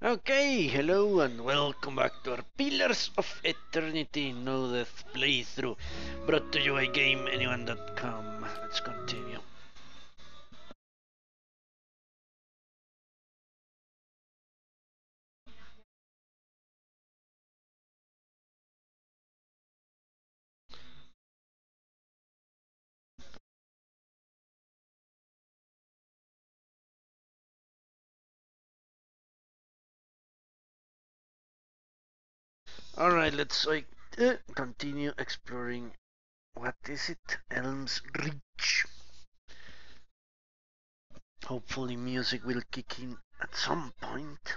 Okay, hello and welcome back to our Pillars of Eternity No Death playthrough, brought to you by GameAnyone.com. Let's continue. Alright, let's continue exploring. What is it? Elm's Reach. Hopefully music will kick in at some point.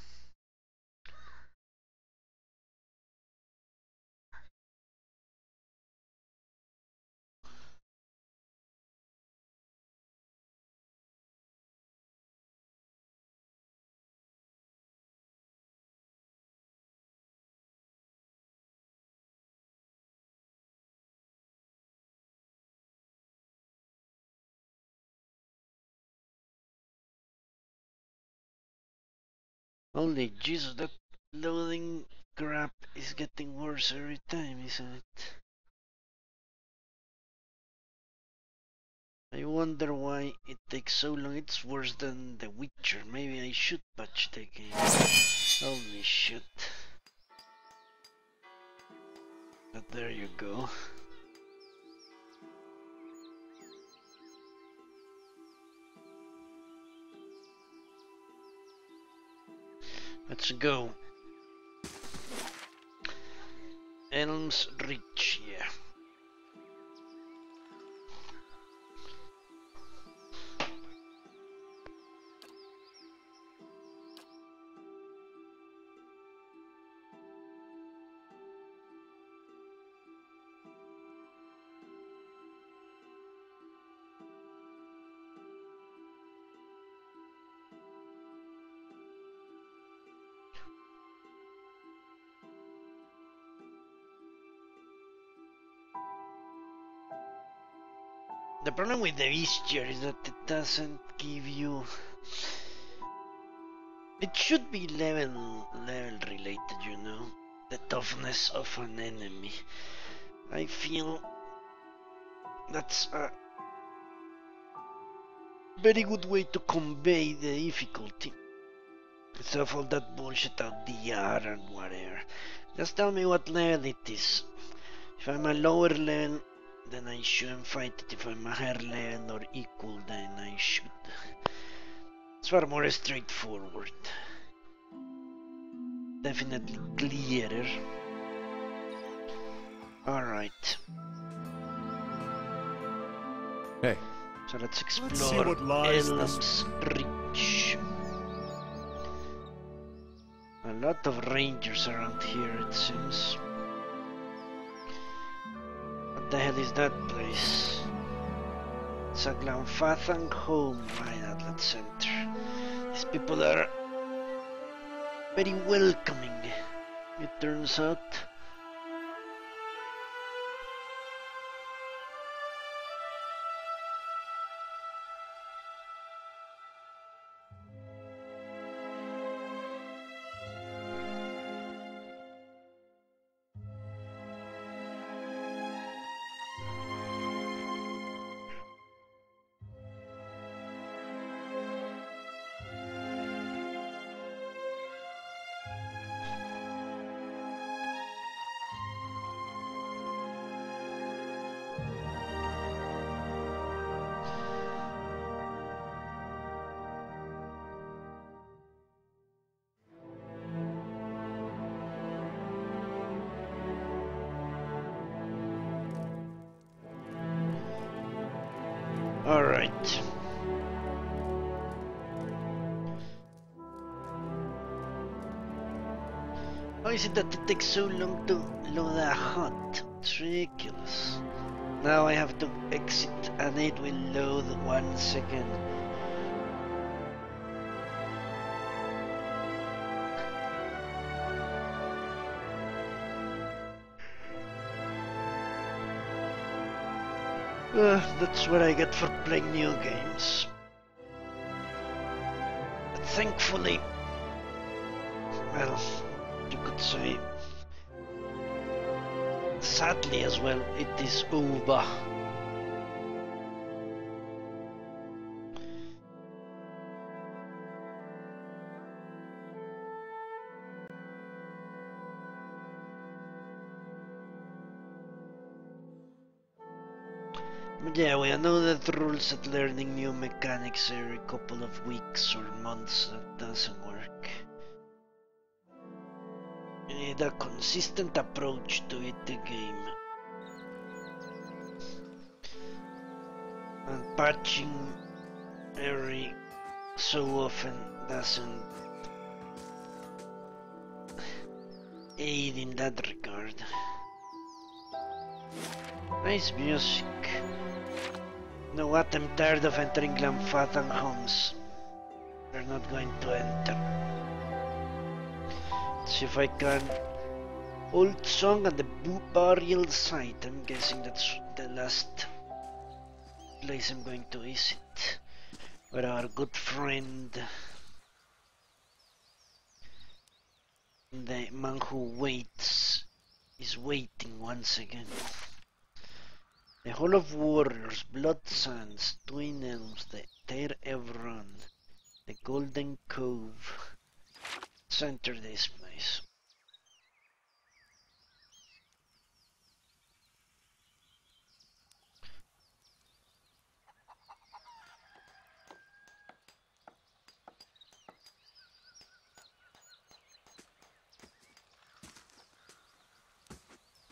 Holy Jesus, that loading crap is getting worse every time, isn't it? I wonder why it takes so long. It's worse than The Witcher. Maybe I should patch the game. Holy shit. But there you go. Let's go. Elm's Reach, yeah. The problem with the bestiary is that it doesn't give you... It should be level related, you know? The toughness of an enemy. I feel that's a very good way to convey the difficulty. Instead of all that bullshit out DR and whatever. Just tell me what level it is. If I'm a lower level, then I shouldn't fight it. If I'm a higher level or equal, then I should. It's far more straightforward. Definitely clearer. Alright. Hey. So let's explore Elm's Reach. A lot of rangers around here, it seems. What the hell is that place? It's a Glanfathang home, right? Let's center. These people are very welcoming, it turns out. Alright. Why is it that it takes so long to load a hut? It's ridiculous. Now I have to exit and it will load 1 second. That's what I get for playing new games. But thankfully, Well, you could say, sadly as well, it is over. But yeah, we know that rules at learning new mechanics every couple of weeks or months, that doesn't work. You need a consistent approach to it, the game. And patching every so often doesn't aid in that regard. Nice music. You know what? I'm tired of entering Glamfathan homes. We're not going to enter. Let's see if I can. Old song at the burial site. I'm guessing that's the last place I'm going to visit. Where our good friend, the man who waits, is waiting once again. The Hall of Warriors, Blood Sands, Twin Elves, the Ter Evron, the Golden Cove. Let's enter this place.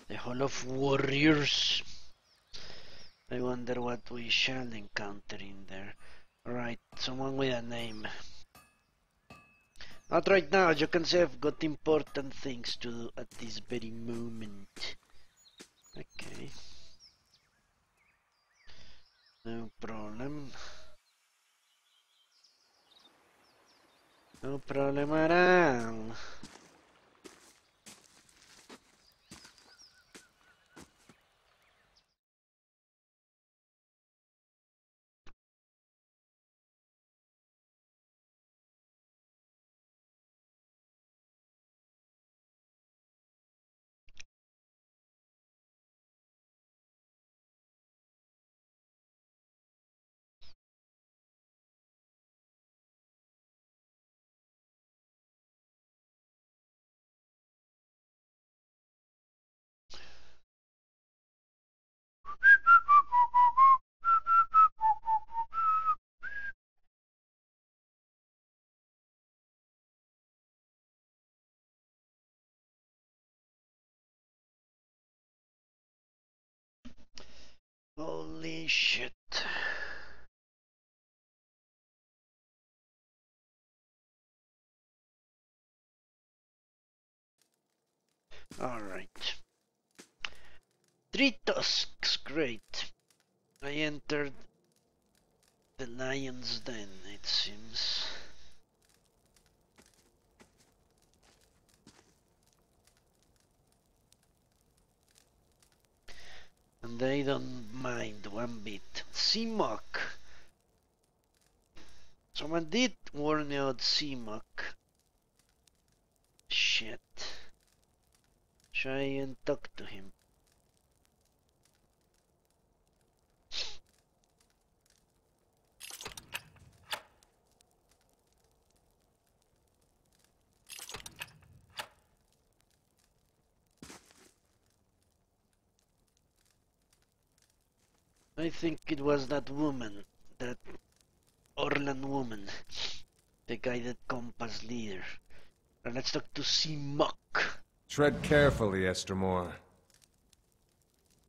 The Hall of Warriors. I wonder what we shall encounter in there. Right, someone with a name. Not right now, as you can see, I've got important things to do at this very moment. Okay. No problem. No problem at all. Holy shit. Alright. 3 tusks, great. I entered the lion's den, it seems. And they don't mind one bit. Seamok. Someone did warn me about Seamok. Shit. Try and talk to him. I think it was that woman, that Orlan woman, the guided compass leader. Now let's talk to Seamok. Tread carefully, Estermore.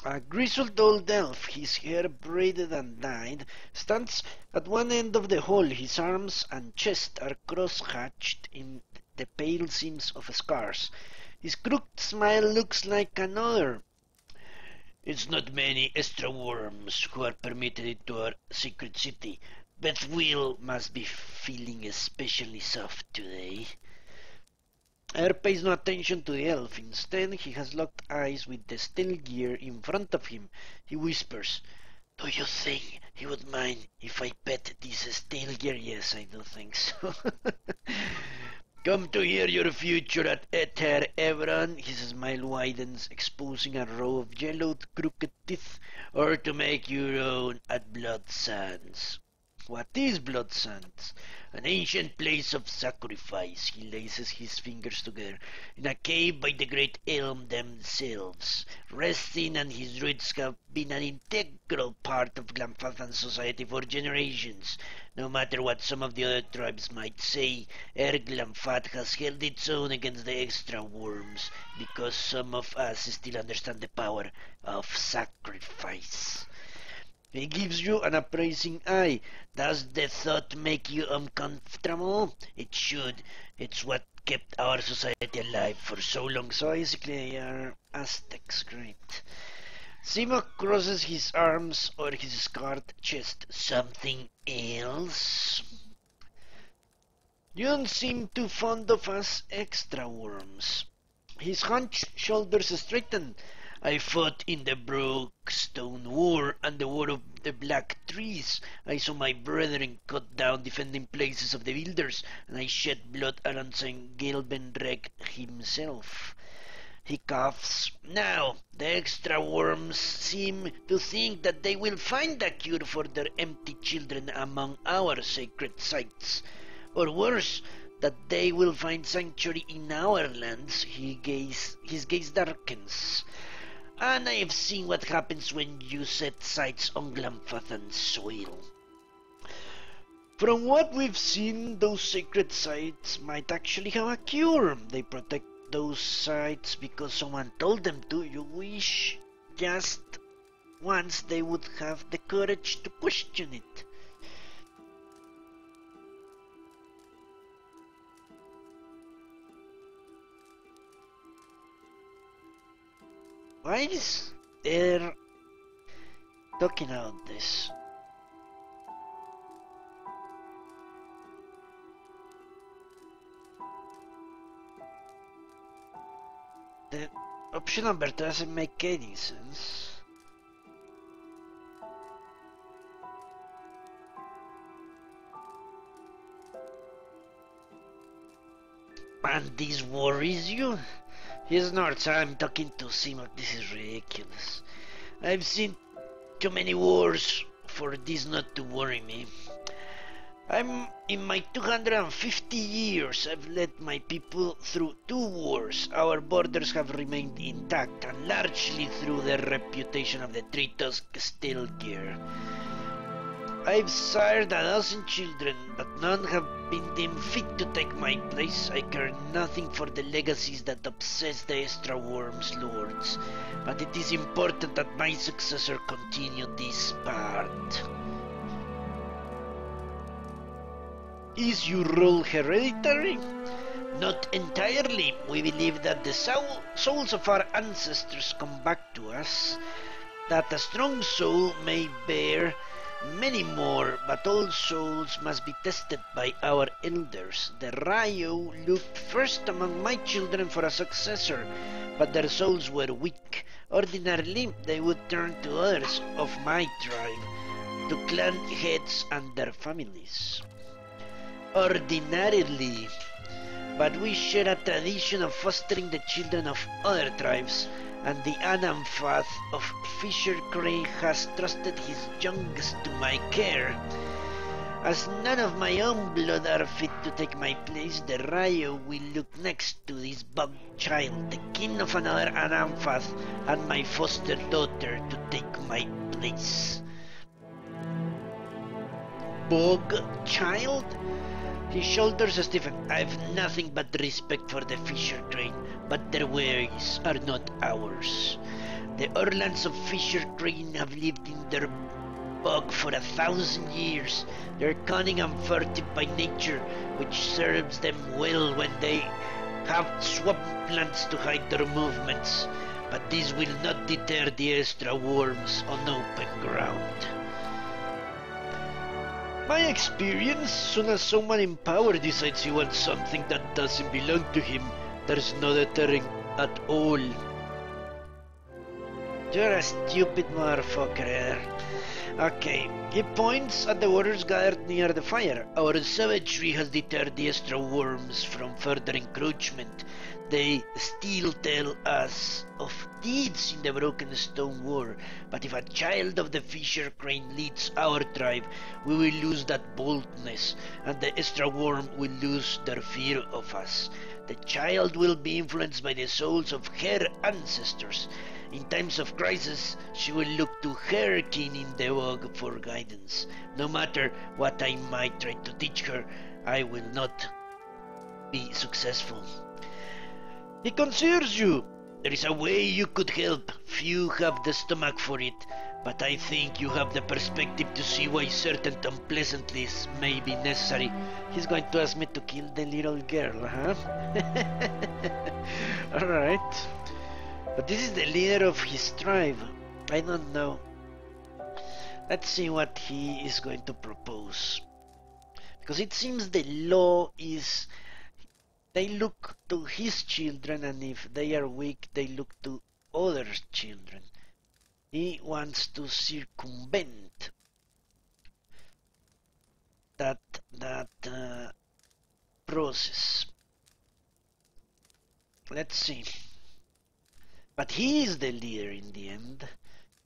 A grizzled old elf, his hair braided and dyed, stands at one end of the hall. His arms and chest are cross-hatched in the pale seams of scars. His crooked smile looks like another. It's not many extra worms who are permitted into our secret city, but Will must be feeling especially soft today. Air pays no attention to the elf. Instead, he has locked eyes with the steel gear in front of him. He whispers, "Do you think he would mind if I pet this steel gear?" Yes, I do think so. Come to near your future at Ether, Evron, his smile widens, exposing a row of yellow, crooked teeth, or to make your own at Blood Sands. What is Blood Sands? An ancient place of sacrifice. He laces his fingers together. In a cave by the great elm themselves. Resting and his roots have been an integral part of Glamfathan society for generations. No matter what some of the other tribes might say, Glamfat has held its own against the extra worms, because some of us still understand the power of sacrifice. He gives you an appraising eye. Does the thought make you uncomfortable? It should. It's what kept our society alive for so long. So basically they are Aztecs, great. Simo crosses his arms over his scarred chest. Something else? You don't seem too fond of us extra worms. His hunched shoulders straighten. I fought in the Brookstone War and the War of the Black Trees. I saw my brethren cut down defending places of the builders, and I shed blood around St. Gilbenreg himself. He coughs. Now, the extra worms seem to think that they will find a cure for their empty children among our sacred sites. Or worse, that they will find sanctuary in our lands. His gaze darkens. And I have seen what happens when you set sights on Glamfathan soil. From what we've seen, those sacred sites might actually have a cure. They protect those sites because someone told them to. You wish just once they would have the courage to question it. Why is there talking about this? The option number doesn't make any sense. And this worries you? He snorts. I'm talking to Simok. This is ridiculous. I've seen too many wars for this not to worry me. I'm in my 250 years. I've led my people through 2 wars. Our borders have remained intact, and largely through the reputation of the Three-Tusk Stilgear. I've sired 1,000 children, but none have been deemed fit to take my place. I care nothing for the legacies that obsess the Extra Worms lords, but it is important that my successor continue this part. Is your role hereditary? Not entirely. We believe that the souls of our ancestors come back to us, that a strong soul may bear many more, but all souls must be tested by our elders. The Rayo looked first among my children for a successor, but their souls were weak. Ordinarily, they would turn to others of my tribe, to clan heads and their families. Ordinarily, but we share a tradition of fostering the children of other tribes, and the Anamfath of Fisher Crane has trusted his youngest to my care. As none of my own blood are fit to take my place, the Rayo will look next to this bug child, the kin of another Anamfath, and my foster daughter to take my place. Bug child? His shoulders stiffen. I've nothing but respect for the Fisher Crane, but their ways are not ours. The Orlands of Fisher Crane have lived in their bog for 1,000 years. They're cunning and furtive by nature, which serves them well when they have swamp plants to hide their movements. But this will not deter the extra worms on open ground. My experience, soon as someone in power decides he wants something that doesn't belong to him, there's no deterring at all. You're a stupid motherfucker. Okay, he points at the warriors gathered near the fire. Our savagery has deterred the extra worms from further encroachment. They still tell us of deeds in the Broken Stone War, but if a child of the Fisher Crane leads our tribe, we will lose that boldness, and the extra worm will lose their fear of us. The child will be influenced by the souls of her ancestors. In times of crisis, she will look to her kin in the bog for guidance. No matter what I might try to teach her, I will not be successful. He considers you. There is a way you could help. Few have the stomach for it, but I think you have the perspective to see why certain unpleasantness may be necessary. He's going to ask me to kill the little girl, huh? Alright. But this is the leader of his tribe. I don't know. Let's see what he is going to propose. Because it seems the law is... They look to his children, and if they are weak, they look to other children. He wants to circumvent that process. Let's see. But he is the leader in the end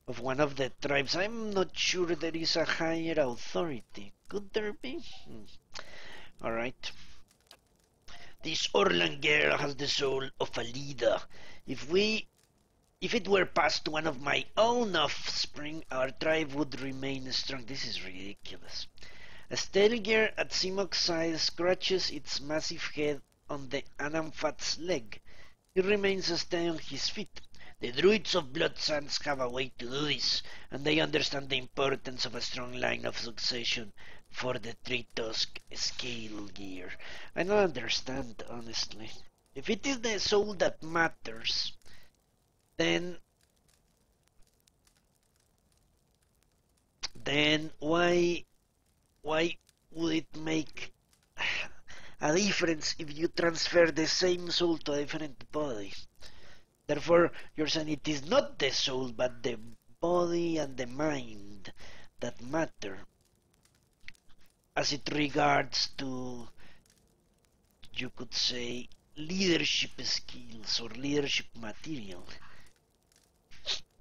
of one of the tribes. I'm not sure there is a higher authority. Could there be? Alright. This Orlan girl has the soul of a leader. If it were passed to one of my own offspring, our tribe would remain strong. This is ridiculous. A Stelger at Simok's side scratches its massive head on the Anamfat's leg. He remains steady on his feet. The druids of Bloodlines have a way to do this, and they understand the importance of a strong line of succession for the Tritosk scale gear. I don't understand, honestly. If it is the soul that matters, then why would it make a difference if you transfer the same soul to a different body? Therefore, you're saying it is not the soul, but the body and the mind that matter, as it regards to, you could say, leadership skills or leadership material.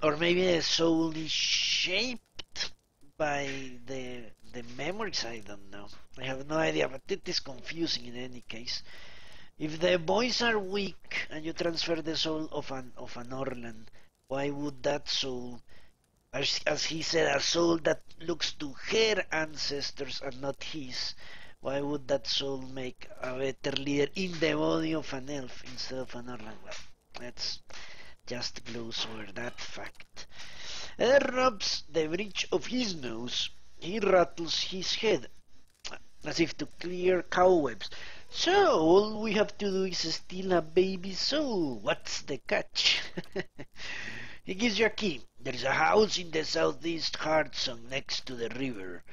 Or maybe the soul is shaped by the memories. I don't know. I have no idea, but it is confusing in any case. If the boys are weak and you transfer the soul of an Orlan, why would that soul, as he said, a soul that looks to her ancestors and not his, why would that soul make a better leader in the body of an elf instead of an Orlan? Well, let's just gloss over that fact. Eder rubs the bridge of his nose. He rattles his head, as if to clear cobwebs. So, all we have to do is steal a baby soul. What's the catch? He gives you a key. There is a house in the southeast Heartsong next to the river.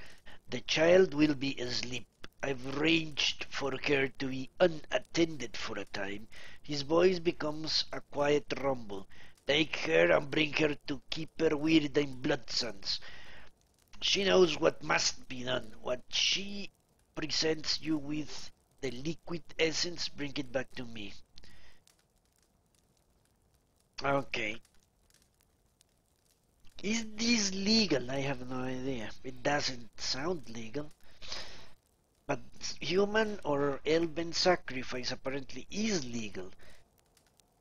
The child will be asleep. I've arranged for her to be unattended for a time. His voice becomes a quiet rumble. Take her and bring her to Keeper Weird in Bloodlines. She knows what must be done. What she presents you with, the liquid essence, bring it back to me. Okay. Is this legal? I have no idea. It doesn't sound legal. But human or elven sacrifice apparently is legal.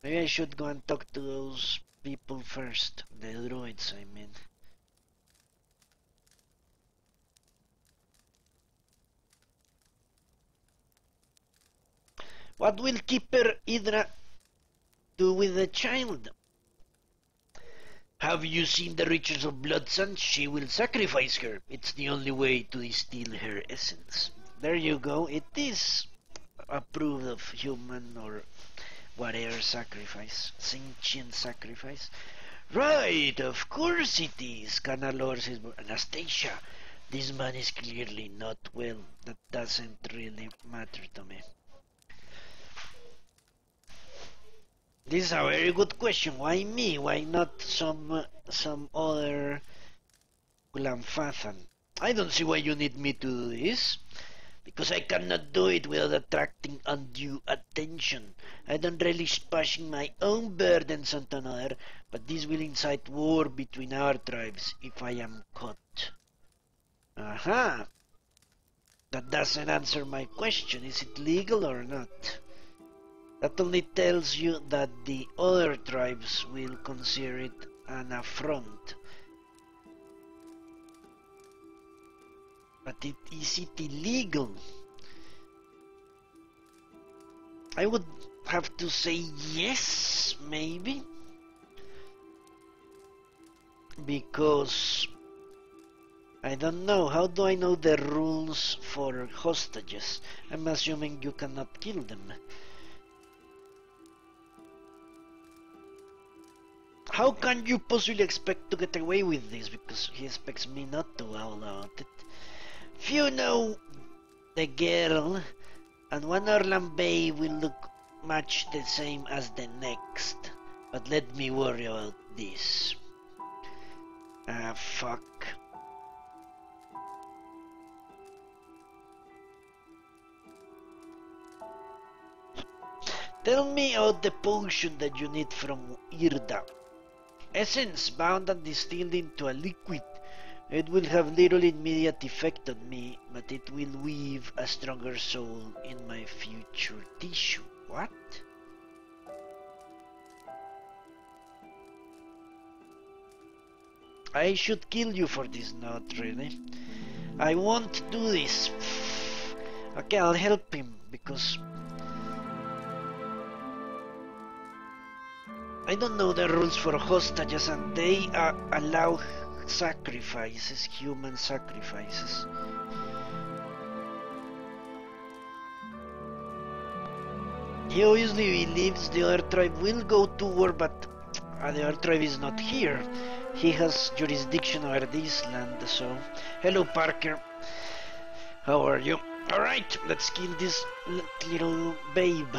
Maybe I should go and talk to those people first. The druids, I mean. What will Keeper Idra do with the child? Have you seen the rituals of Bloodlines? She will sacrifice her. It's the only way to distill her essence. There you go. It is approved of human or whatever sacrifice. Sentient sacrifice. Right, of course it is. Kana lowers his voice. Anastasia, this man is clearly not well. That doesn't really matter to me. This is a very good question. Why me? Why not some other Glamfathan. I don't see why you need me to do this. Because I cannot do it without attracting undue attention. I don't relish passing my own burdens on another, but this will incite war between our tribes if I am caught. Aha! That doesn't answer my question. Is it legal or not? That only tells you that the other tribes will consider it an affront. But is it illegal? I would have to say yes, maybe. Because I don't know. How do I know the rules for hostages? I'm assuming you cannot kill them. How can you possibly expect to get away with this? Because he expects me not to allow it. If you know the girl, and one Orlan Bay will look much the same as the next. But let me worry about this. Ah, fuck. Tell me about the potion that you need from Irda. Essence bound and distilled into a liquid. It will have little immediate effect on me, but it will weave a stronger soul in my future tissue. What? I should kill you for this, not really. I won't do this. Okay, I'll help him, because I don't know the rules for hostages, and they allow sacrifices, human sacrifices. He obviously believes the other tribe will go to war, but the other tribe is not here. He has jurisdiction over this land, so... Hello, Parker. How are you? Alright, let's kill this little babe.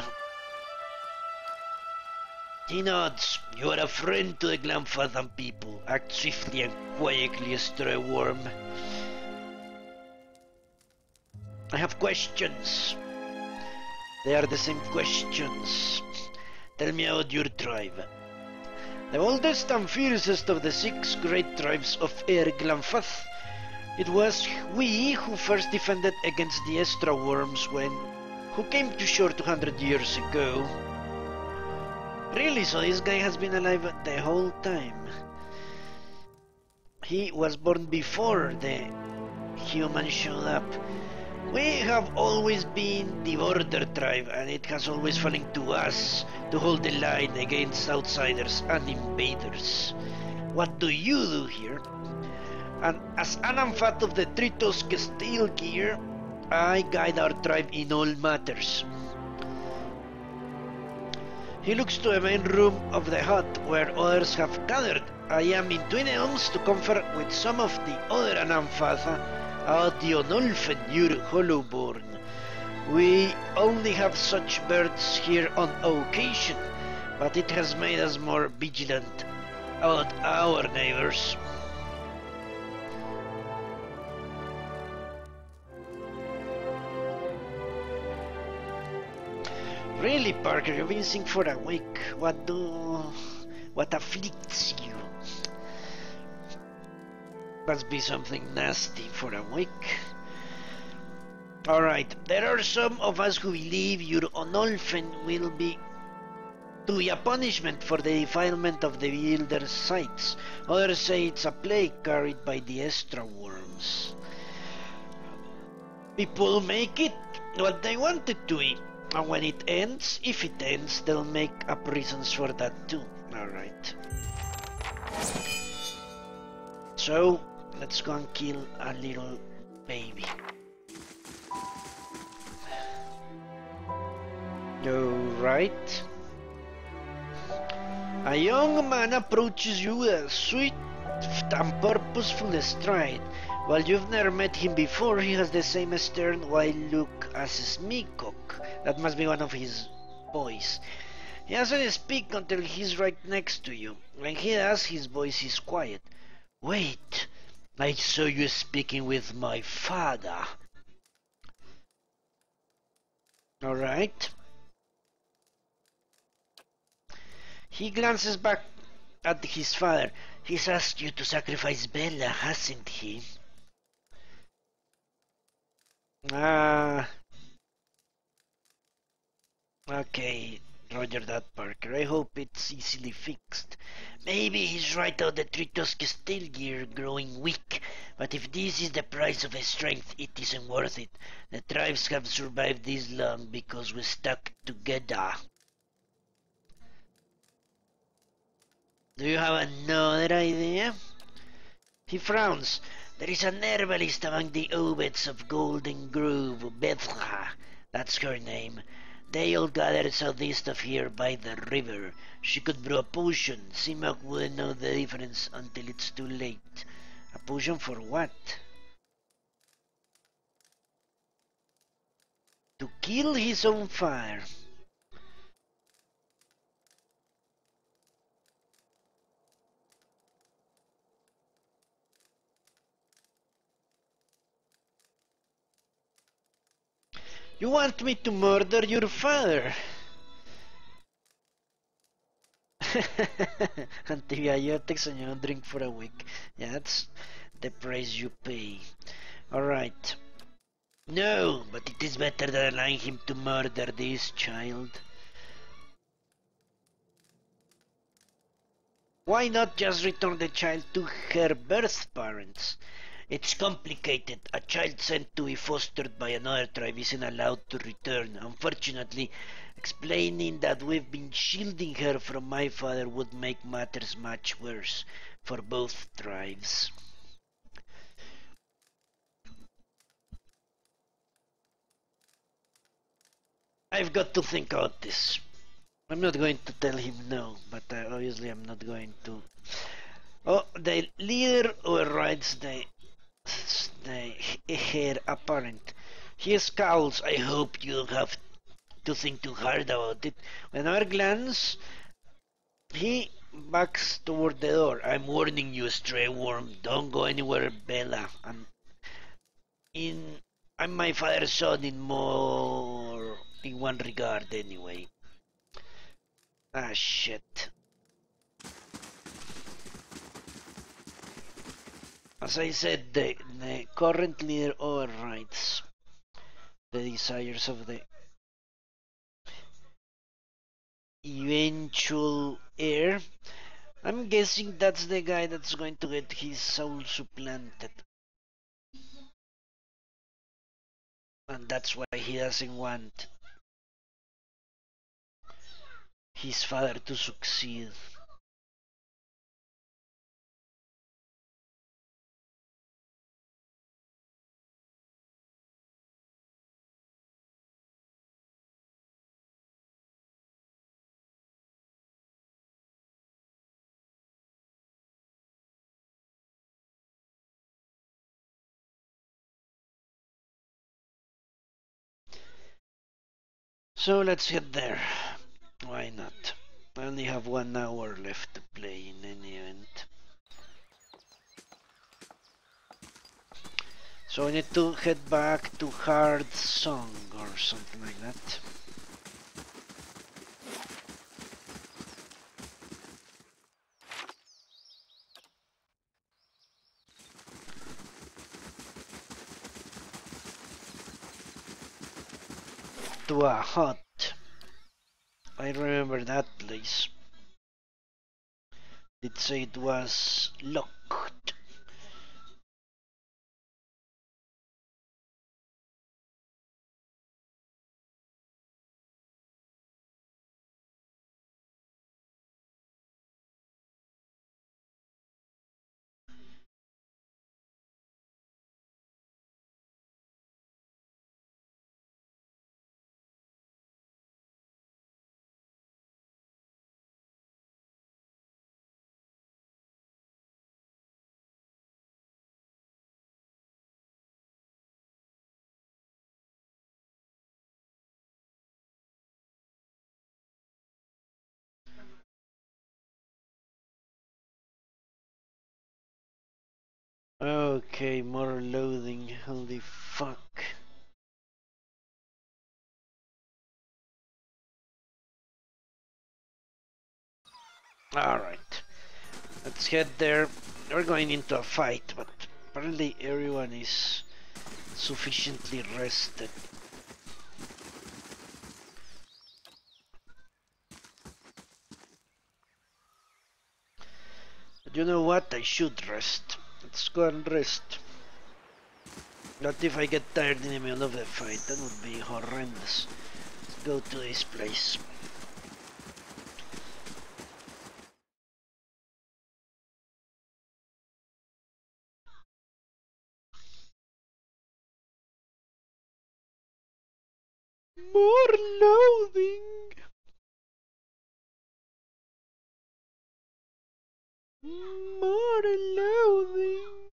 He nods. You are a friend to the Glamfathan people. Act swiftly and quietly, stray worm. I have questions. They are the same questions. Tell me about your tribe. The oldest and fiercest of the 6 great tribes of Glamfath. It was we who first defended against the Estra worms who came to shore 200 years ago. Really, so this guy has been alive the whole time. He was born before the humans showed up. We have always been the border tribe, and it has always fallen to us to hold the line against outsiders and invaders. What do you do here? And as Anamfat of the Tritosk Steel Gear, I guide our tribe in all matters. He looks to a main room of the hut where others have gathered. I am in Twin Elms to confer with some of the other Anamfatha about the Onolfen, your Hollowborn. We only have such birds here on occasion, but it has made us more vigilant about our neighbors. Really, Parker, you've been sick for a week. What afflicts you? Must be something nasty for a week. Alright, there are some of us who believe your Onolfen will be to be a punishment for the defilement of the builder's sites. Others say it's a plague carried by the Estra worms. People make it what they want it to be. And when it ends, if it ends, they'll make up reasons for that too. Alright. So, let's go and kill a little baby. Alright. A young man approaches you with a swift and purposeful stride. While you've never met him before, he has the same stern wild look as Smeagol. That must be one of his boys. He doesn't speak until he's right next to you. When he does, his voice is quiet. Wait, I saw you speaking with my father. Alright. He glances back at his father. He's asked you to sacrifice Bella, hasn't he? Ah, okay, Roger that, Parker. I hope it's easily fixed. Maybe he's right out the Tritos Castellir growing weak, but if this is the price of his strength, it isn't worth it. The tribes have survived this long because we stuck together. Do you have another idea? He frowns. There is an herbalist among the Obeds of Golden Grove, Bethra. That's her name. They all gather southeast of here by the river. She could brew a potion. Simak wouldn't know the difference until it's too late. A potion for what? To kill his own fire. You want me to murder your father? Antibiotics and you don't drink for a week. Yeah, that's the price you pay. Alright. No, but it is better than allowing him to murder this child. Why not just return the child to her birth parents? It's complicated. A child sent to be fostered by another tribe isn't allowed to return. Unfortunately, explaining that we've been shielding her from my father would make matters much worse for both tribes. I've got to think about this. I'm not going to tell him no, but obviously I'm not going to. Oh, the leader overrides the heir apparent. He scowls. I hope you don't have to think too hard about it. With another glance, he backs toward the door. I'm warning you, stray worm. Don't go anywhere, Bella. In I'm my father's son in one regard anyway. Ah shit. As I said, the current leader overrides the desires of the eventual heir. I'm guessing that's the guy that's going to get his soul supplanted. And that's why he doesn't want his father to succeed. So let's get there. Why not? I only have 1 hour left to play in any event. So I need to head back to Hard Song or something like that. To a hut. I remember that place. It said it was locked. Okay, more loading. Holy fuck. Alright. Let's head there. We're going into a fight, but apparently everyone is sufficiently rested. But you know what? I should rest. Let's go and rest. Not if I get tired in the middle of the fight. That would be horrendous. Let's go to this place. More loading! More loading!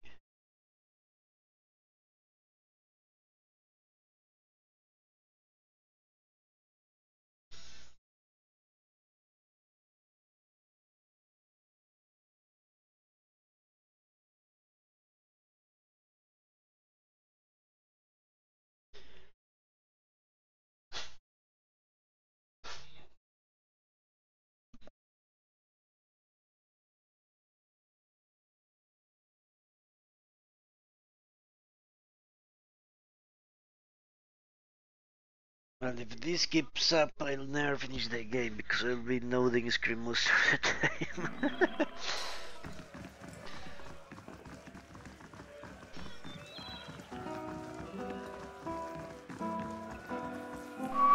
And if this keeps up, I'll never finish the game because I'll be loading screen most of the time.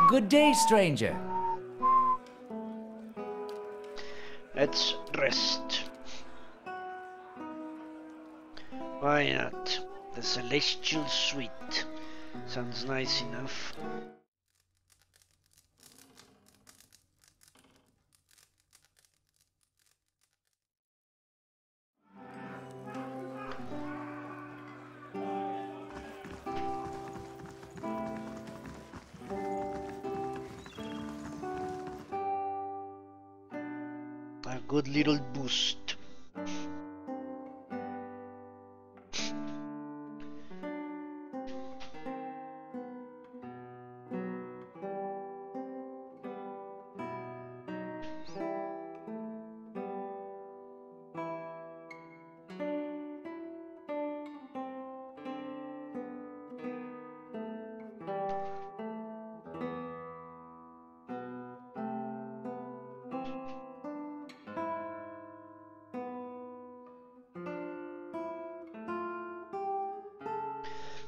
Good day, stranger. Let's rest. Why not? The Celestial Suite. Sounds nice enough. A good little boost.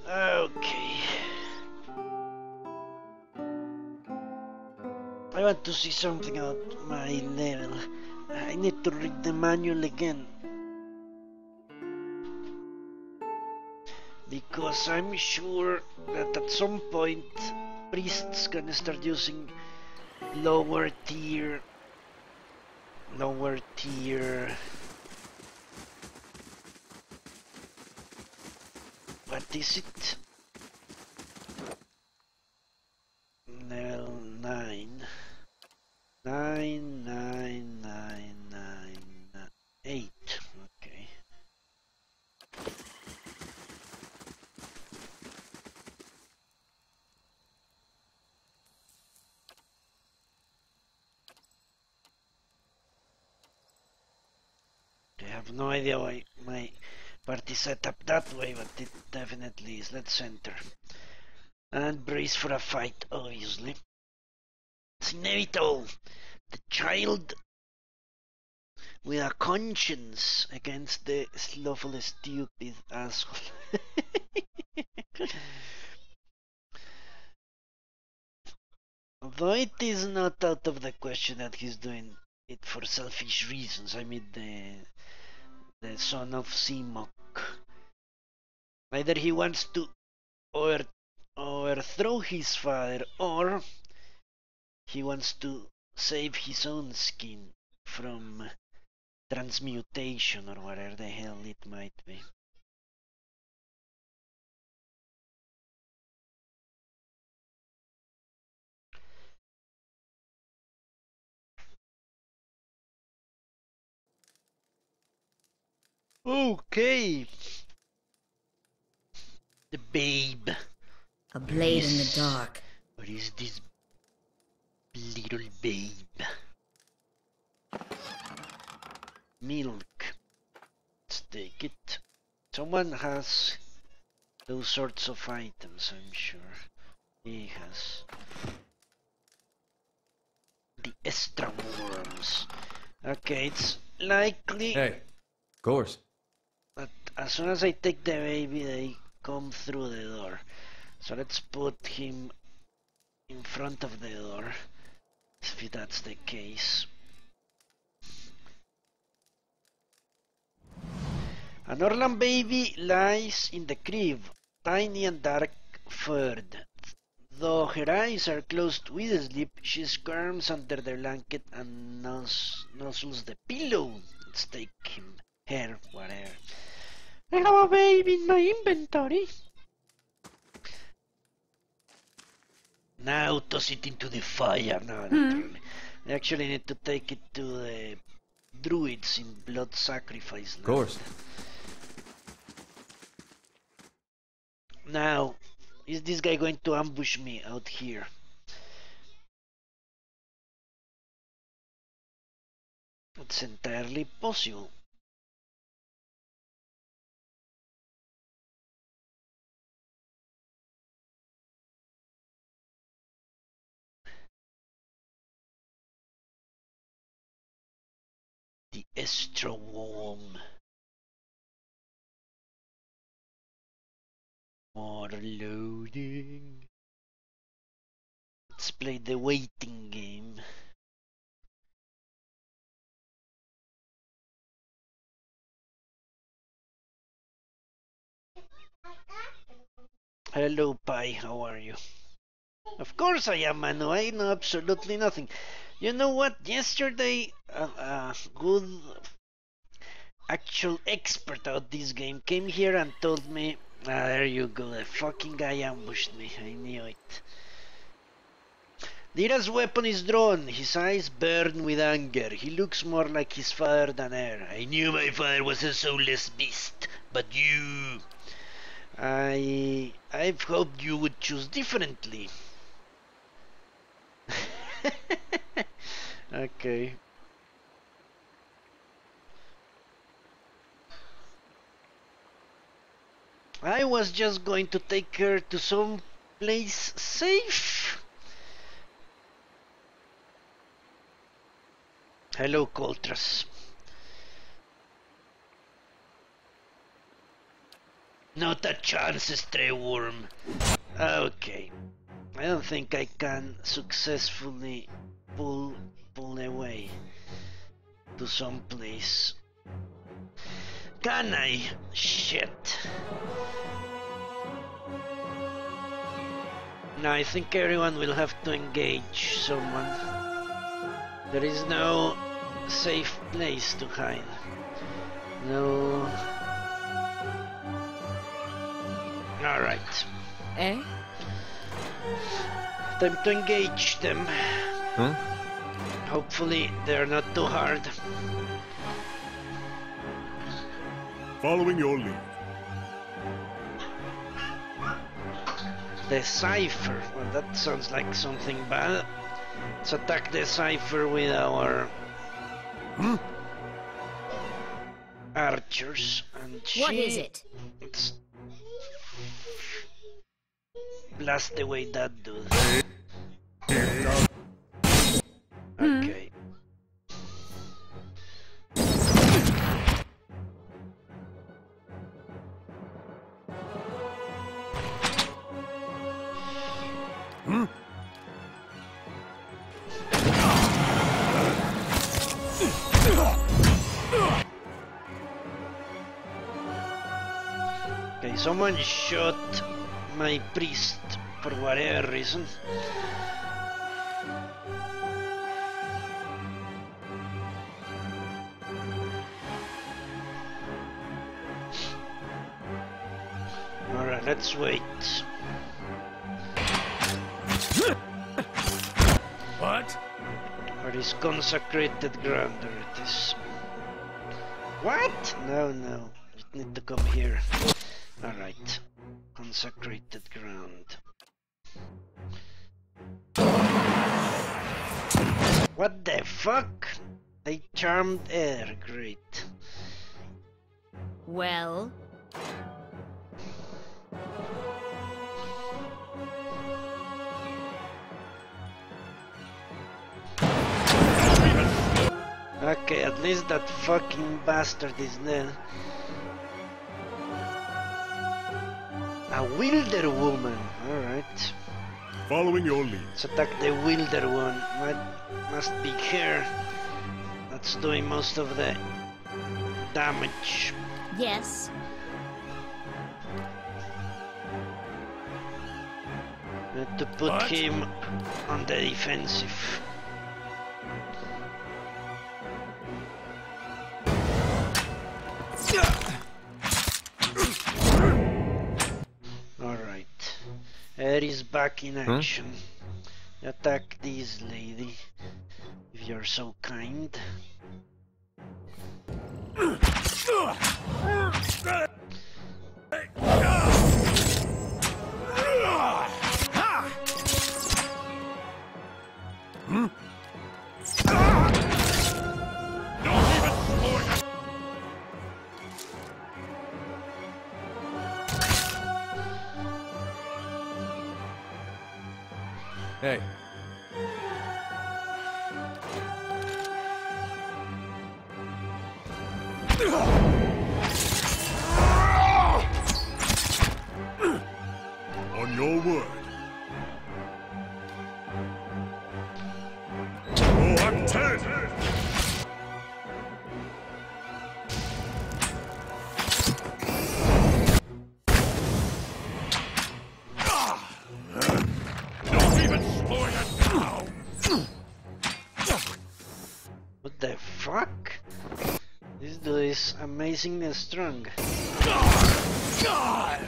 Okay. I want to see something about my level. I need to read the manual again. Because I'm sure that at some point priests gonna start using lower tier what is it? Level 9. 8. Okay. I have no idea why my party set up that way, but it definitely is. Let's enter. And brace for a fight, obviously. It's inevitable. The child with a conscience against the Lawful stupid asshole. Though it is not out of the question that he's doing it for selfish reasons. I mean, the son of Simok. Either he wants to overthrow his father, or he wants to save his own skin from transmutation or whatever the hell it might be. Okay. The babe. A blade in the dark. What is this little babe? Milk. Let's take it. Someone has those sorts of items, I'm sure. He has. The extra worms. Okay, it's likely Hey, of course. that as soon as I take the baby, they come through the door. So let's put him in front of the door, if that's the case. An Orlan baby lies in the crib, tiny and dark-furred. Though her eyes are closed with sleep, she squirms under the blanket and nuzzles the pillow. Let's take him, her, whatever. I have a baby in my inventory. Now toss it into the fire. No, not really. I actually need to take it to the druids in blood sacrifice. Of course. Now, is this guy going to ambush me out here? It's entirely possible. The extra worm. More loading. Let's play the waiting game. Hello, Pi, how are you? Of course I am, Manu. I know absolutely nothing. You know what? Yesterday, a good actual expert out this game came here and told me, there you go, the fucking guy ambushed me. I knew it. Dira's weapon is drawn. His eyes burn with anger. He looks more like his father than her. I knew my father was a soulless beast, but you... I've hoped you would choose differently. Okay. I was just going to take her to some place safe. Hello, Coltras. Not a chance, stray worm. Okay. I don't think I can successfully pull away to some place. Can I? Shit. Now I think everyone will have to engage someone. There is no safe place to hide. No. Alright. Eh? Time to engage them. Huh? Hopefully they're not too hard. Following your lead. The cipher. Well, that sounds like something bad. Let's attack the cipher with our archers. And What is it? Let's blast away that dude. Okay. Okay, someone shot my priest for whatever reason. Alright, let's wait. What? Where is consecrated ground? There it is. What? No, no. You need to come here. Alright. consecrated ground. What the fuck? They charmed air, great. Well, okay, at least that fucking bastard is dead. A wilder woman, alright. Following your lead. Let's attack the wilder one. Must be her. That's doing most of the damage. yes. Need to put him on the defensive. Alright. Air is back in action. Attack this lady, if you're so kind. Hey. On your word. Oh, I'm 10! Don't even spoil it now! What the fuck? This dude is amazingly strong. God!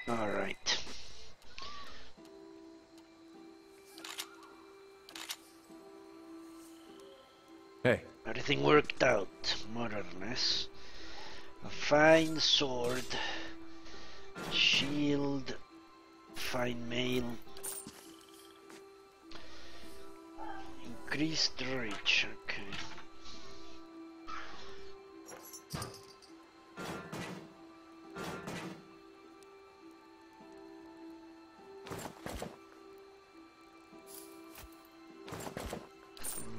Alright. Hey. Everything worked out, more or less. A fine sword, shield, fine mail, increased reach, okay.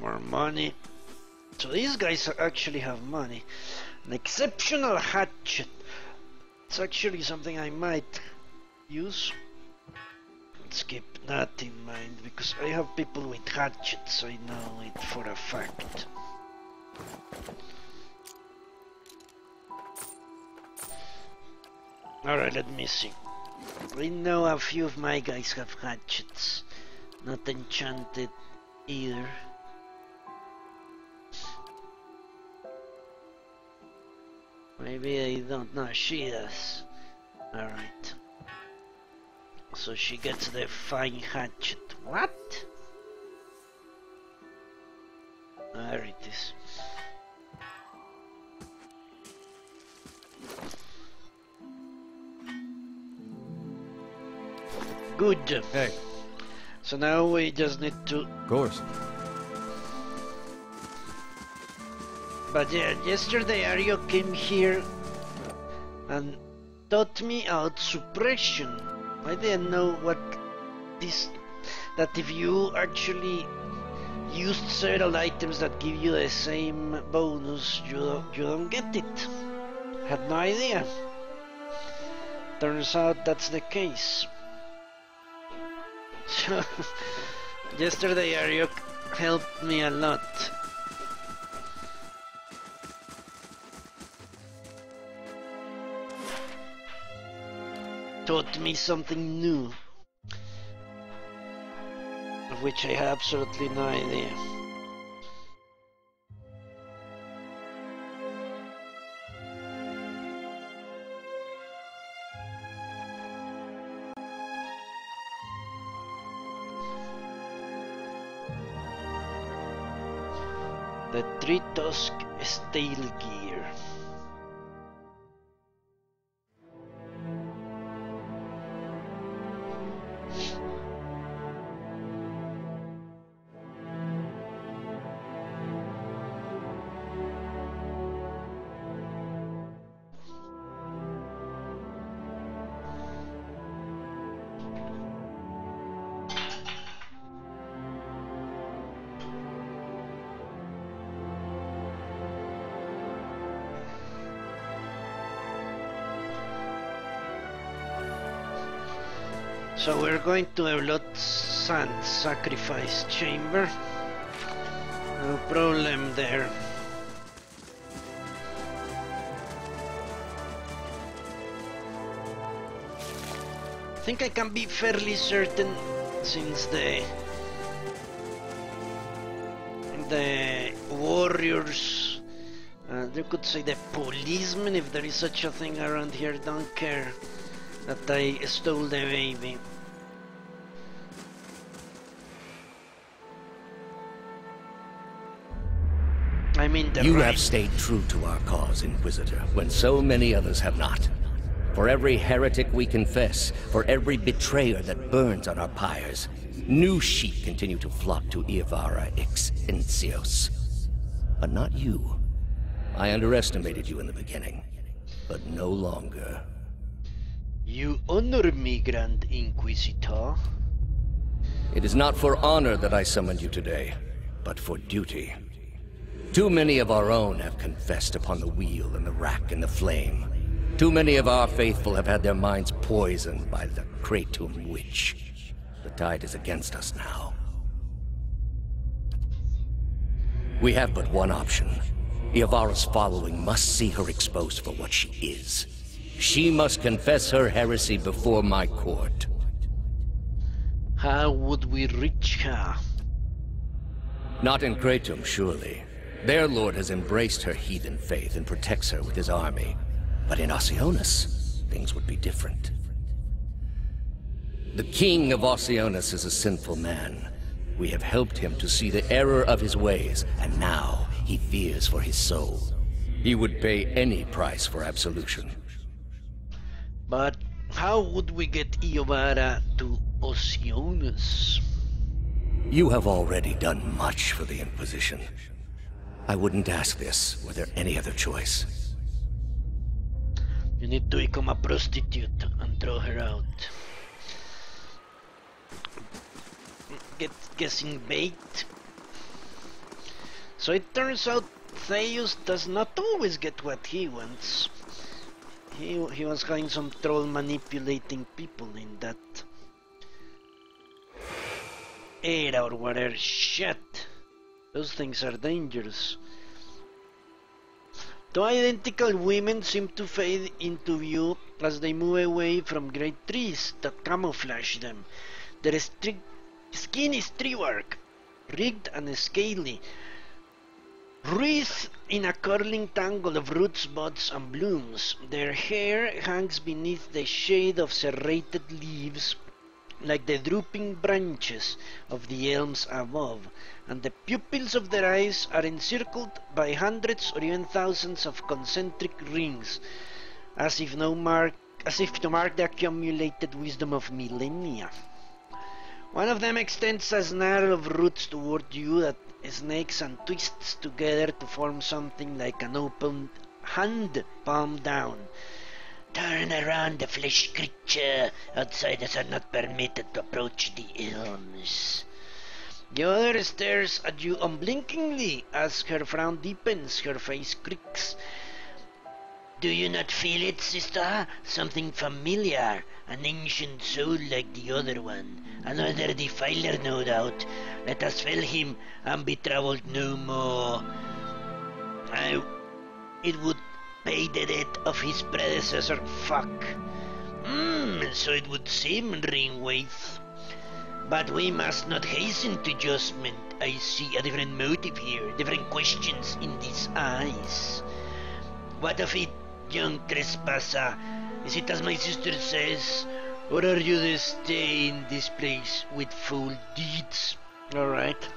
More money. So these guys actually have money. An exceptional hatchet. It's actually something I might use. Let's keep that in mind because I have people with hatchets, I know it for a fact. Alright, let me see. I know a few of my guys have hatchets. Not enchanted either. Maybe I don't know, she does. Alright. So she gets the fine hatchet. What? There it is. Good. Hey. So now we just need to... Of course. But yeah, yesterday Ario came here and taught me out suppression. I didn't know what this... that if you actually used several items that give you the same bonus, you don't get it. Had no idea. Turns out that's the case. So, yesterday Ario helped me a lot. Taught me something new, of which I had absolutely no idea. The three-tusk stale gear. So we're going to a blood sand sacrifice chamber. No problem there. I think I can be fairly certain, since the warriors, you could say the policemen, if there is such a thing around here, don't care that I stole the baby. I mean, You have stayed true to our cause, Inquisitor, when so many others have not. For every heretic we confess, for every betrayer that burns on our pyres, new sheep continue to flock to Iavara ex Encios. But not you. I underestimated you in the beginning, but no longer. You honor me, Grand Inquisitor. It is not for honor that I summoned you today, but for duty. Too many of our own have confessed upon the wheel and the rack and the flame. Too many of our faithful have had their minds poisoned by the Kratom witch. The tide is against us now. We have but one option. Iavara's following must see her exposed for what she is. She must confess her heresy before my court. How would we reach her? Not in Kratom, surely. Their lord has embraced her heathen faith and protects her with his army. But in Oceanus, things would be different. The king of Oceanus is a sinful man. We have helped him to see the error of his ways, and now he fears for his soul. He would pay any price for absolution. But how would we get Iavara to Oceanus? You have already done much for the Inquisition. I wouldn't ask this were there any other choice. You need to become a prostitute and throw her out. Guessing bait. So it turns out Theus does not always get what he wants. He was having some troll manipulating people in that era or whatever. Shit. Those things are dangerous. Two identical women seem to fade into view as they move away from great trees that camouflage them. Their skin is tree-bark, rigged and scaly, wreathed in a curling tangle of roots, buds, and blooms. Their hair hangs beneath the shade of serrated leaves like the drooping branches of the elms above, and the pupils of their eyes are encircled by hundreds or even thousands of concentric rings, as if to mark the accumulated wisdom of millennia. One of them extends a snarl of roots toward you that snakes and twists together to form something like an open hand, palm down. Turn around, the flesh creature. Outsiders are not permitted to approach the elms. The other stares at you unblinkingly as her frown deepens, her face creaks. Do you not feel it, sister? Something familiar. An ancient soul like the other one. Another defiler, no doubt. Let us fell him and be troubled no more. It would pay the debt of his predecessor. Fuck. So it would seem, Ringwraith. But we must not hasten to judgment. I see a different motive here, different questions in these eyes. What of it, young trespasser? Is it as my sister says? Or are you to stay in this place with foul deeds? Alright.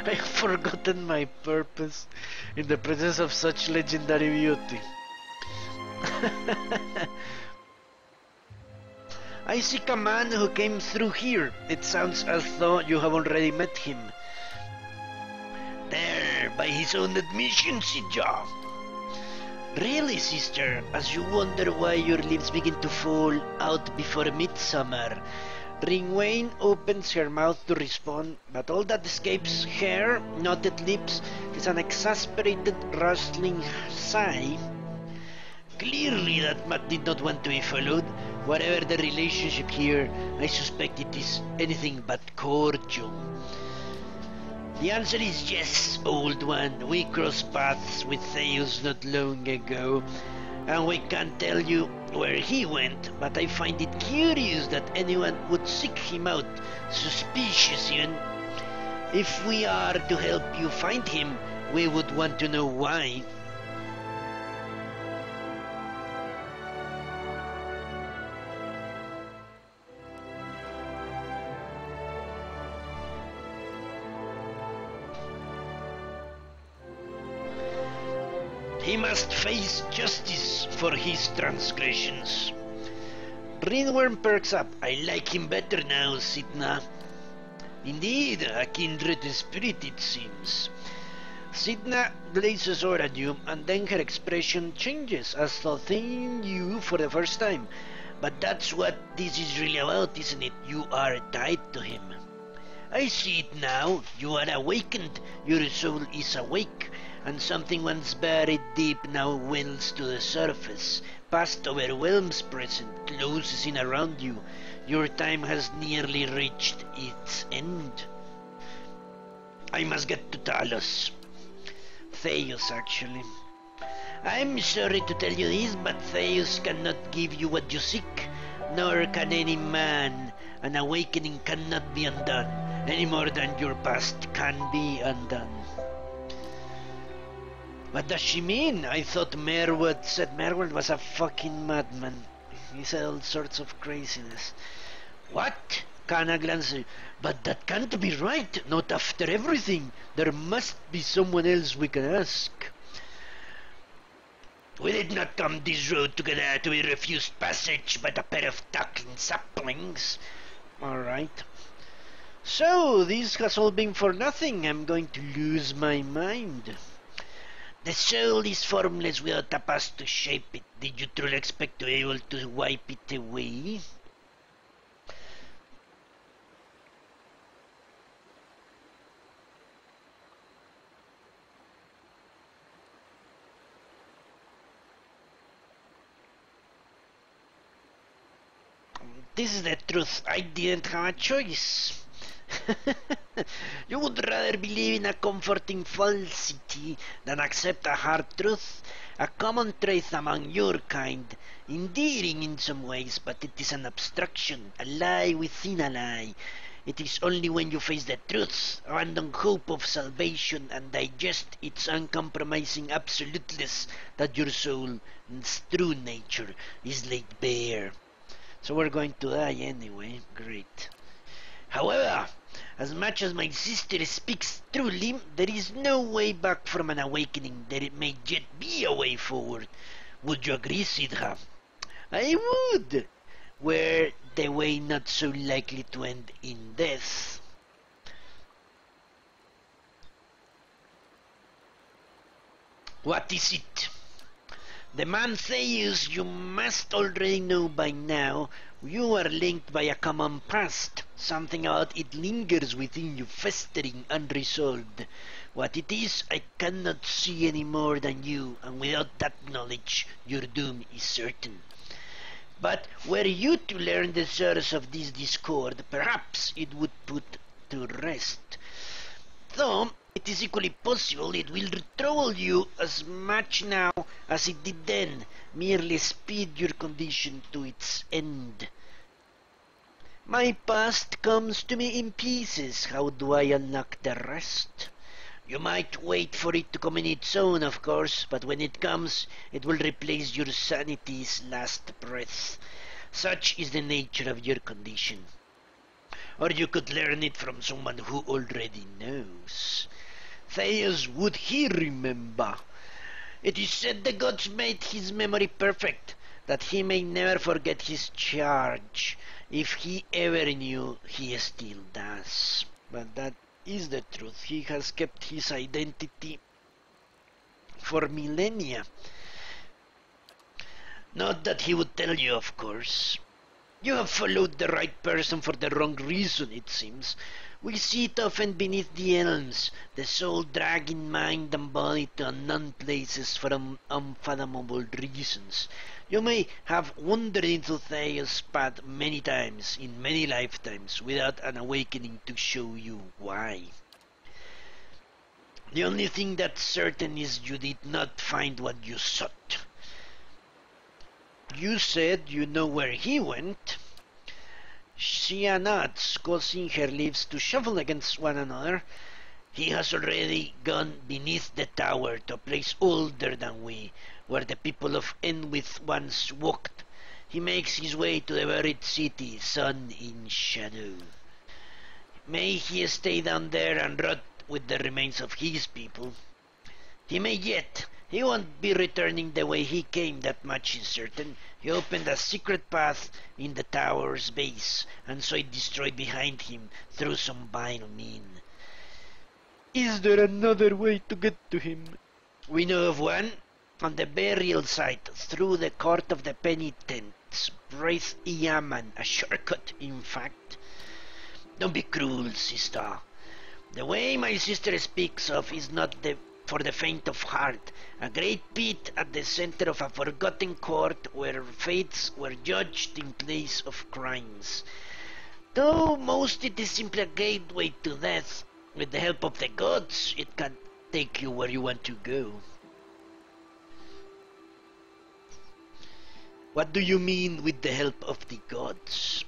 I've forgotten my purpose in the presence of such legendary beauty. I seek a man who came through here. It sounds as though you have already met him. There, by his own admission, Sidja. Really, sister, as you wonder why your lips begin to fall out before midsummer, Ringwain opens her mouth to respond, but all that escapes her knotted lips is an exasperated, rustling sigh. Clearly that Matt did not want to be followed. Whatever the relationship here, I suspect it is anything but cordial. The answer is yes, old one. We crossed paths with Theus not long ago, and we can't tell you where he went, but I find it curious that anyone would seek him out, suspicious even. If we are to help you find him, we would want to know why. He must face justice for his transgressions. Ringworm perks up. I like him better now, Sidna. Indeed, a kindred spirit it seems. Sidna blazes over at you, and then her expression changes as though seeing you for the first time. But that's what this is really about, isn't it? You are tied to him. I see it now. You are awakened. Your soul is awake. And something once buried deep now wells to the surface. Past overwhelms present, closes in around you. Your time has nearly reached its end. I must get to Talos. Theus, actually. I'm sorry to tell you this, but Theus cannot give you what you seek, nor can any man. An awakening cannot be undone, any more than your past can be undone. What does she mean? I thought Merwood said Merwood was a fucking madman. He said all sorts of craziness. What? Kana glances. But that can't be right. Not after everything. There must be someone else we can ask. We did not come this road together to be refused passage by a pair of duckling saplings. Alright. So, this has all been for nothing. I'm going to lose my mind. The soul is formless without a past to shape it. Did you truly expect to be able to wipe it away? This is the truth. I didn't have a choice. You would rather believe in a comforting falsity than accept a hard truth, a common trait among your kind, endearing in some ways, but it is an abstraction, a lie within a lie. It is only when you face the truth, abandon hope of salvation, and digest its uncompromising absoluteness that your soul's true nature is laid bare. So we're going to die anyway. Great. However, as much as my sister speaks truly, there is no way back from an awakening. There may yet be a way forward. Would you agree, Sidra? I would, were the way not so likely to end in death. What is it? The man Theus you must already know by now. You are linked by a common past. Something about it lingers within you, festering, unresolved. What it is, I cannot see any more than you, and without that knowledge, your doom is certain. But were you to learn the source of this discord, perhaps it would put to rest. Though it is equally possible it will trouble you as much now as it did then, merely speed your condition to its end. My past comes to me in pieces. How do I unlock the rest? You might wait for it to come in its own, of course, but when it comes, it will replace your sanity's last breath. Such is the nature of your condition. or you could learn it from someone who already knows. Thales, would he remember? It is said the gods made his memory perfect, that he may never forget his charge. If he ever knew, he still does. But that is the truth. He has kept his identity for millennia. Not that he would tell you, of course. You have followed the right person for the wrong reason, it seems. We see it often beneath the elms, the soul dragging mind and body to unknown places for unfathomable reasons. You may have wandered into Thales' path many times, in many lifetimes, without an awakening to show you why. The only thing that's certain is you did not find what you sought. You said you know where he went. Shia nods, causing her leaves to shuffle against one another. He has already gone beneath the tower to a place older than we, where the people of Enwith once walked. He makes his way to the buried city, sun in shadow. May he stay down there and rot with the remains of his people. He may yet. He won't be returning the way he came, that much is certain. He opened a secret path in the tower's base, and saw it destroyed behind him through some vile mean. Is there another way to get to him? We know of one. On the burial site, through the court of the penitents, Braith Yaman, a shortcut, in fact. Don't be cruel, sister. The way my sister speaks of is not for the faint of heart. A great pit at the center of a forgotten court where fates were judged in place of crimes. Though most it is simply a gateway to death, with the help of the gods, it can take you where you want to go. What do you mean with the help of the gods?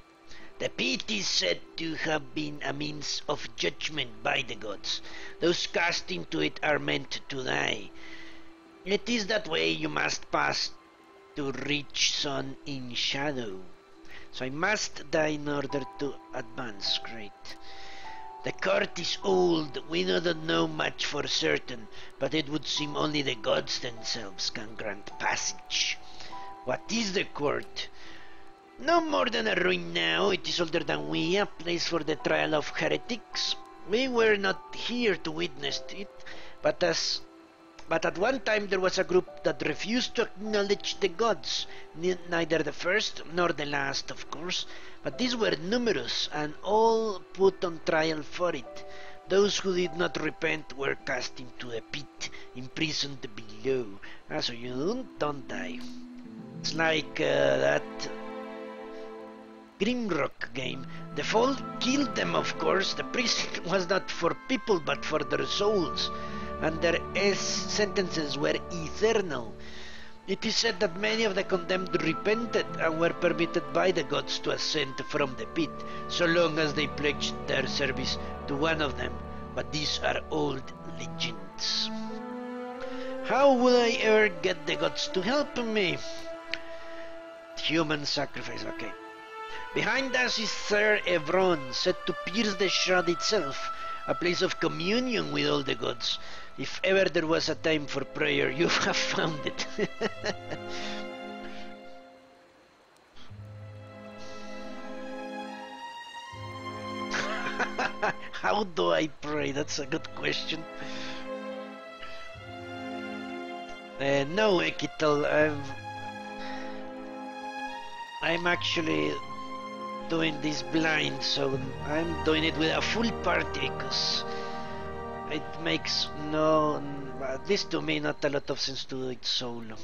The pit is said to have been a means of judgment by the gods. Those cast into it are meant to die. It is that way you must pass to reach sun in shadow. So I must die in order to advance. Great. The court is old. We don't know much for certain, but it would seem only the gods themselves can grant passage. What is the court? No more than a ruin now. It is older than we, a place for the trial of heretics. We were not here to witness it, but at one time there was a group that refused to acknowledge the gods, neither the first nor the last, of course, but these were numerous and all put on trial for it. Those who did not repent were cast into the pit, imprisoned below. So you don't die. It's like that Grimrock game. The fall killed them, of course. The prison was not for people but for their souls, and their sentences were eternal. It is said that many of the condemned repented and were permitted by the gods to ascend from the pit, so long as they pledged their service to one of them. But these are old legends. How will I ever get the gods to help me? Human sacrifice, okay. Behind us is Sir Evron, said to pierce the shroud itself, a place of communion with all the gods. If ever there was a time for prayer, you have found it. How do I pray? That's a good question. No, Ekital, I'm actually doing this blind, so I'm doing it with a full party because it makes at least to me, not a lot of sense to do it solo.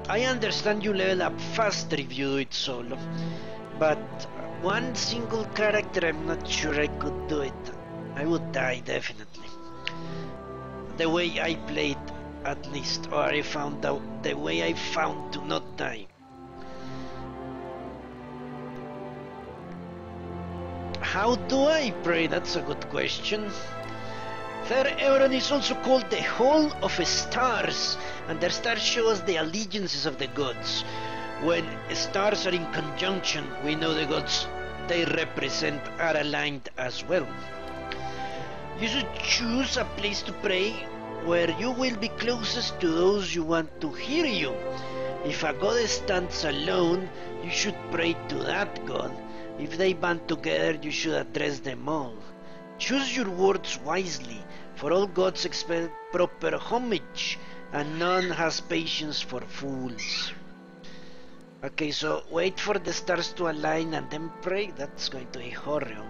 I understand you level up faster if you do it solo, but one single character, I'm not sure I could do it. I would die, definitely. The way I played, at least, or I found out the way I found to not die. How do I pray? That's a good question. Sir Euron is also called the Hall of Stars, and their stars show us the allegiances of the gods. When stars are in conjunction, we know the gods they represent are aligned as well. You should choose a place to pray where you will be closest to those you want to hear you. If a god stands alone, you should pray to that god. If they band together, you should address them all. Choose your words wisely, for all gods expect proper homage, and none has patience for fools. Okay, so wait for the stars to align and then pray. That's going to be horrible.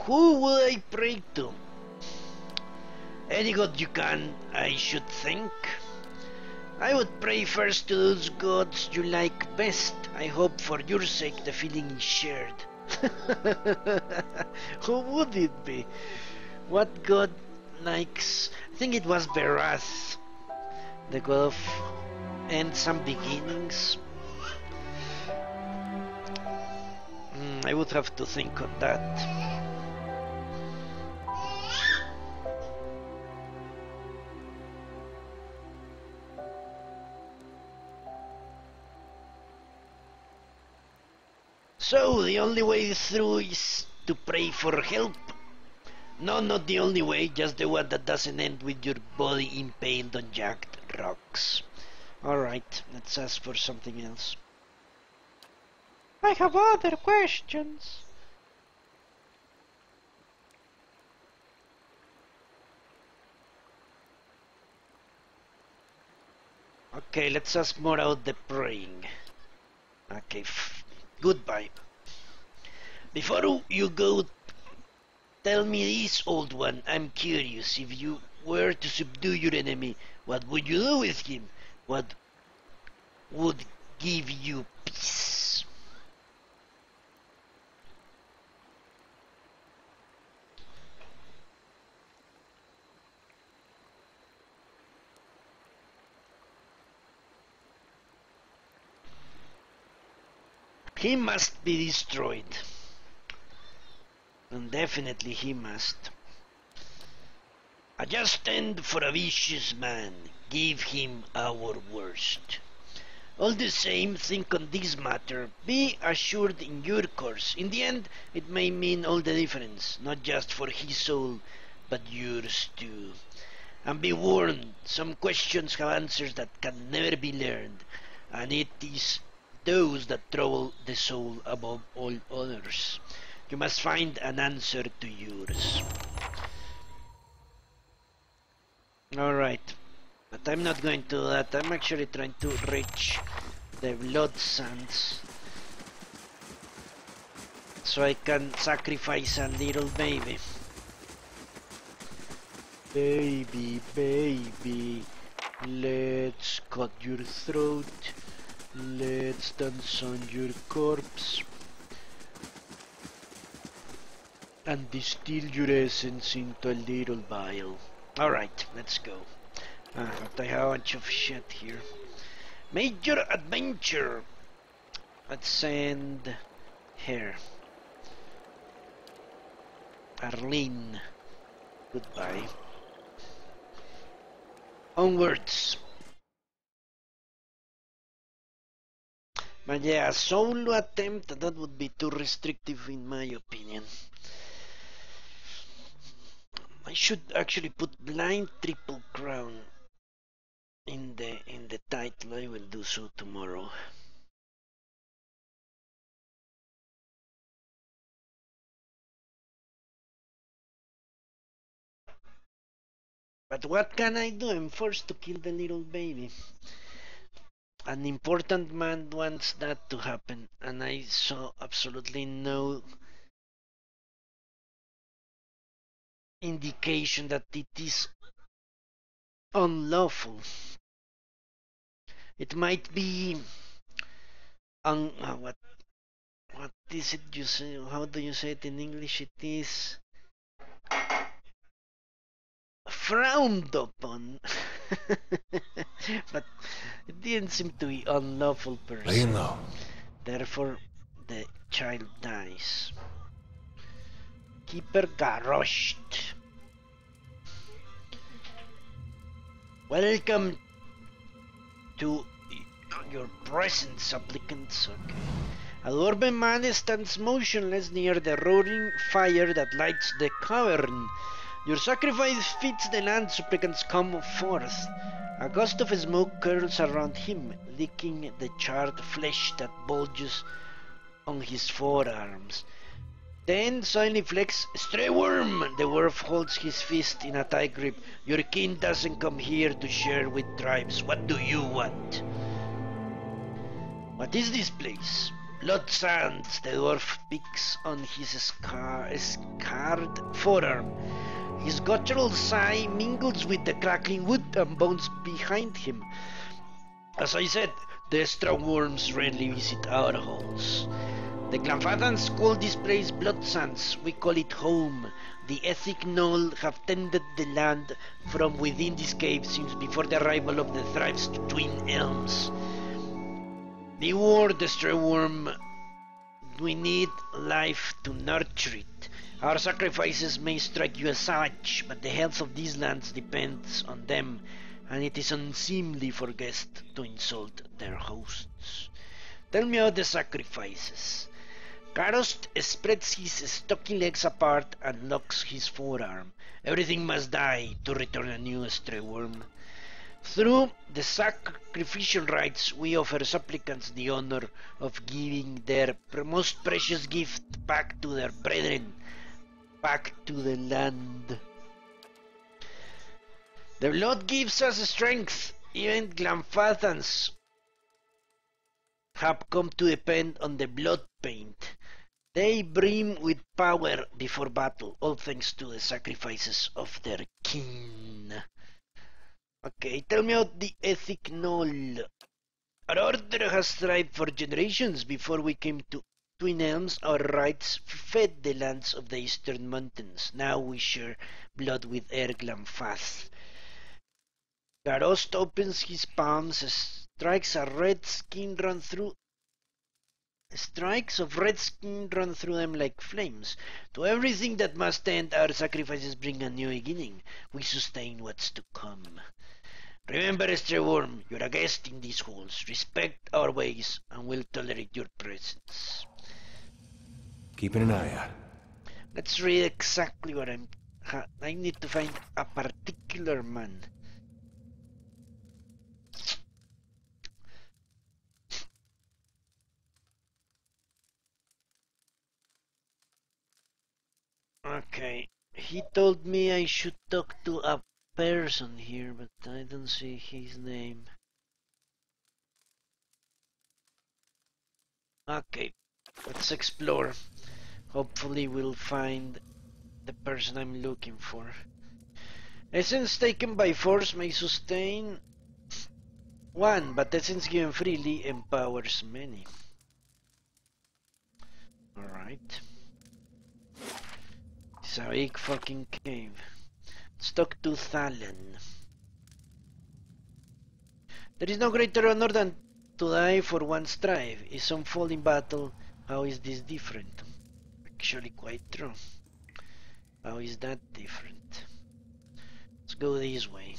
Who would I pray to? Any god you can, I should think. I would pray first to those gods you like best. I hope for your sake the feeling is shared. Who would it be? What god likes? I think it was Berath, the god of ends and beginnings. I would have to think on that. So, the only way through is to pray for help. No, not the only way, just the one that doesn't end with your body impaled on jagged rocks. Alright, let's ask for something else. I have other questions. Okay, let's ask more about the praying. Okay, goodbye. Before you go, tell me this, old one. I'm curious. If you were to subdue your enemy, what would you do with him? What would give you peace? He must be destroyed. And definitely he must. A just end for a vicious man. Give him our worst. All the same, think on this matter. Be assured in your course. In the end, it may mean all the difference. Not just for his soul, but yours too. And be warned, some questions have answers that can never be learned. And it is those that trouble the soul above all others. You must find an answer to yours. Alright, but I'm not going to do that. I'm actually trying to reach the blood sands so I can sacrifice a little baby. Baby, baby, let's cut your throat. Let's dance on your corpse and distill your essence into a little vial. Alright, let's go. But I have a bunch of shit here. Major adventure! Let's send here. Arlene. Goodbye. Onwards. But yeah, a solo attempt, that would be too restrictive in my opinion. I should actually put blind triple crown in the title. I will do so tomorrow. But what can I do? I'm forced to kill the little baby. An important man wants that to happen, and I saw absolutely no indication that it is unlawful. It might be what is it you say? How do you say it in English? It is frowned upon. But it didn't seem to be unlawful per se. Laying low. Therefore, the child dies. Keeper garroshed. Welcome to your presence, supplicants. Okay. A dwarven man stands motionless near the roaring fire that lights the cavern. Your sacrifice feeds the land, supplicants come forth. A gust of smoke curls around him, licking the charred flesh that bulges on his forearms. Then suddenly flex, stray worm! The dwarf holds his fist in a tight grip. Your king doesn't come here to share with tribes. What do you want? What is this place? Blood sands. The dwarf picks on his scarred forearm. His guttural sigh mingles with the crackling wood and bones behind him. As I said, the strong worms rarely visit our halls. The Glanfathans call this place Blood Sands. We call it home. The Ethic Knoll have tended the land from within this cave since before the arrival of the Thrives Twin Elms. Devour the stray worm. We need life to nurture it. Our sacrifices may strike you as savage, but the health of these lands depends on them, and it is unseemly for guests to insult their hosts. Tell me about the sacrifices. Karost spreads his stocky legs apart and locks his forearm. Everything must die to return a new stray worm. Through the sacrificial rites, we offer supplicants the honor of giving their most precious gift back to their brethren, back to the land. The blood gives us strength. Even Glanfathans have come to depend on the blood paint. They brim with power before battle, all thanks to the sacrifices of their king. Okay, tell me about the Ethic Knoll. Our order has thrived for generations. Before we came to Twin Elms, our rites fed the lands of the Eastern Mountains. Now we share blood with Glanfath. Garost opens his palms, strikes of red skin run through them like flames. To everything that must end, our sacrifices bring a new beginning. We sustain what's to come. Remember, stray worm, you're a guest in these halls. Respect our ways, and we'll tolerate your presence. Keeping an eye out. Let's read exactly what I need to find a particular man. Okay, he told me I should talk to a person here, but I don't see his name. Okay, let's explore. Hopefully we'll find the person I'm looking for. Essence taken by force may sustain one, but essence given freely empowers many. Alright. It's a big fucking cave. Let's talk to Thalen. There is no greater honor than to die for one's tribe. If some fall in battle, how is this different? Actually quite true. How is that different? Let's go this way.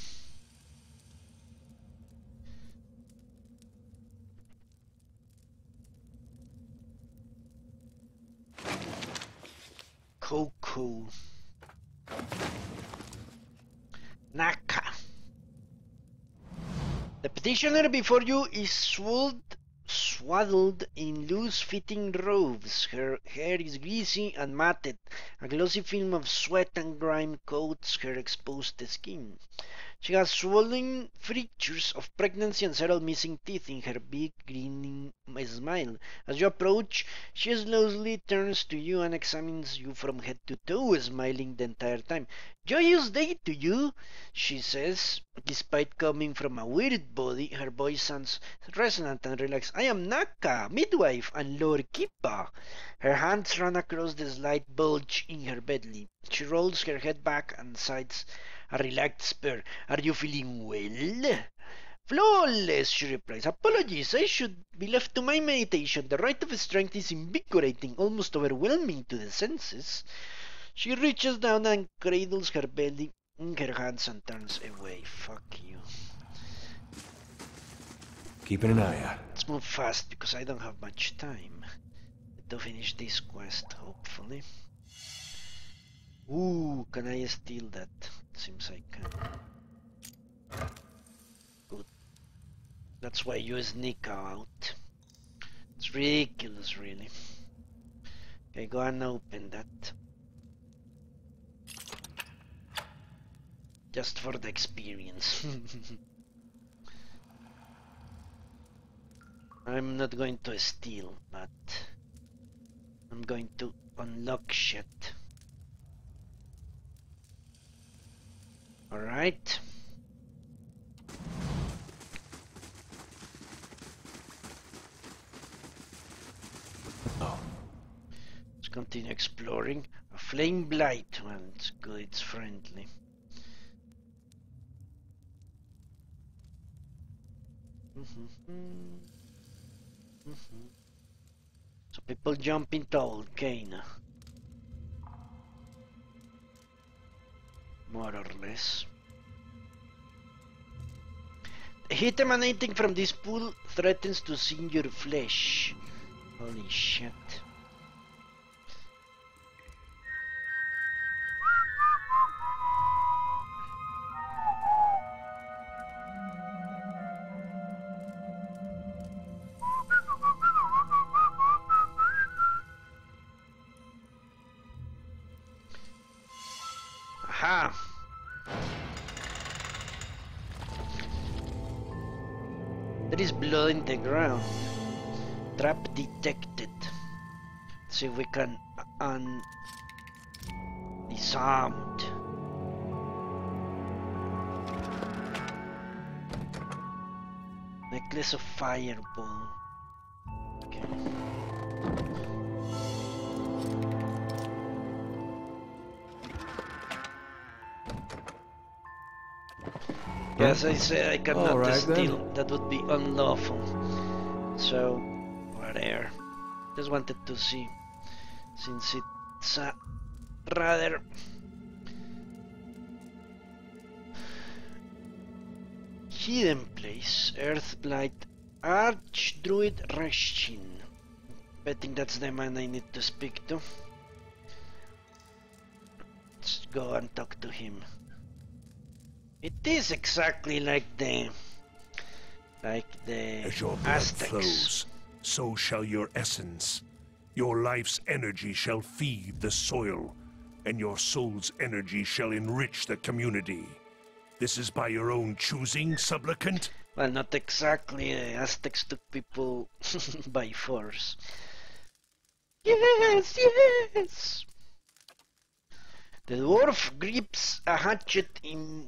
Coco. Naka. The petitioner before you is swaddled in loose-fitting robes. Her hair is greasy and matted. A glossy film of sweat and grime coats her exposed skin. She has swollen features of pregnancy and several missing teeth in her big grinning smile. As you approach, she slowly turns to you and examines you from head to toe, smiling the entire time. "Joyous day to you," she says. Despite coming from a weird body, her voice sounds resonant and relaxed. "I am Naka, midwife and Lord Kippa." Her hands run across the slight bulge in her belly. She rolls her head back and sighs a relaxed spur. "Are you feeling well?" "Flawless," she replies. "Apologies, I should be left to my meditation. The rite of strength is invigorating, almost overwhelming to the senses." She reaches down and cradles her belly in her hands and turns away. Fuck you. Keeping an eye out. Let's move fast because I don't have much time to finish this quest, hopefully. Ooh, can I steal that? Seems I can. Good. That's why you sneak out. It's ridiculous, really. Okay, go and open that. Just for the experience. I'm not going to steal, but I'm going to unlock shit. Alright. Oh. Let's continue exploring. A flame blight. Well, it's good, it's friendly. So people jump into volcano. More or less. The heat emanating from this pool threatens to sing your flesh. Holy shit. Aha! There is blood in the ground. Trap detected. Let's see if we can disarmed. Necklace of fireball. Okay. As I said, I cannot steal. Then. That would be unlawful. So, whatever. Just wanted to see, since it's a rather hidden place. Earthblight Archdruid Reshin. Betting that's the man I need to speak to. Let's go and talk to him. It is exactly like the As your blood Aztecs. flows, so shall your essence. Your life's energy shall feed the soil, and your soul's energy shall enrich the community. This is by your own choosing, supplicant? Well, not exactly. The Aztecs took people by force. Yes, yes! The dwarf grips a hatchet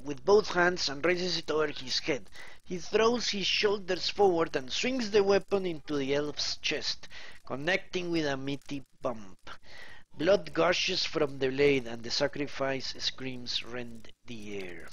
with both hands and raises it over his head. He throws his shoulders forward and swings the weapon into the elf's chest, connecting with a meaty bump. Blood gushes from the blade and the sacrifice screams rend the air.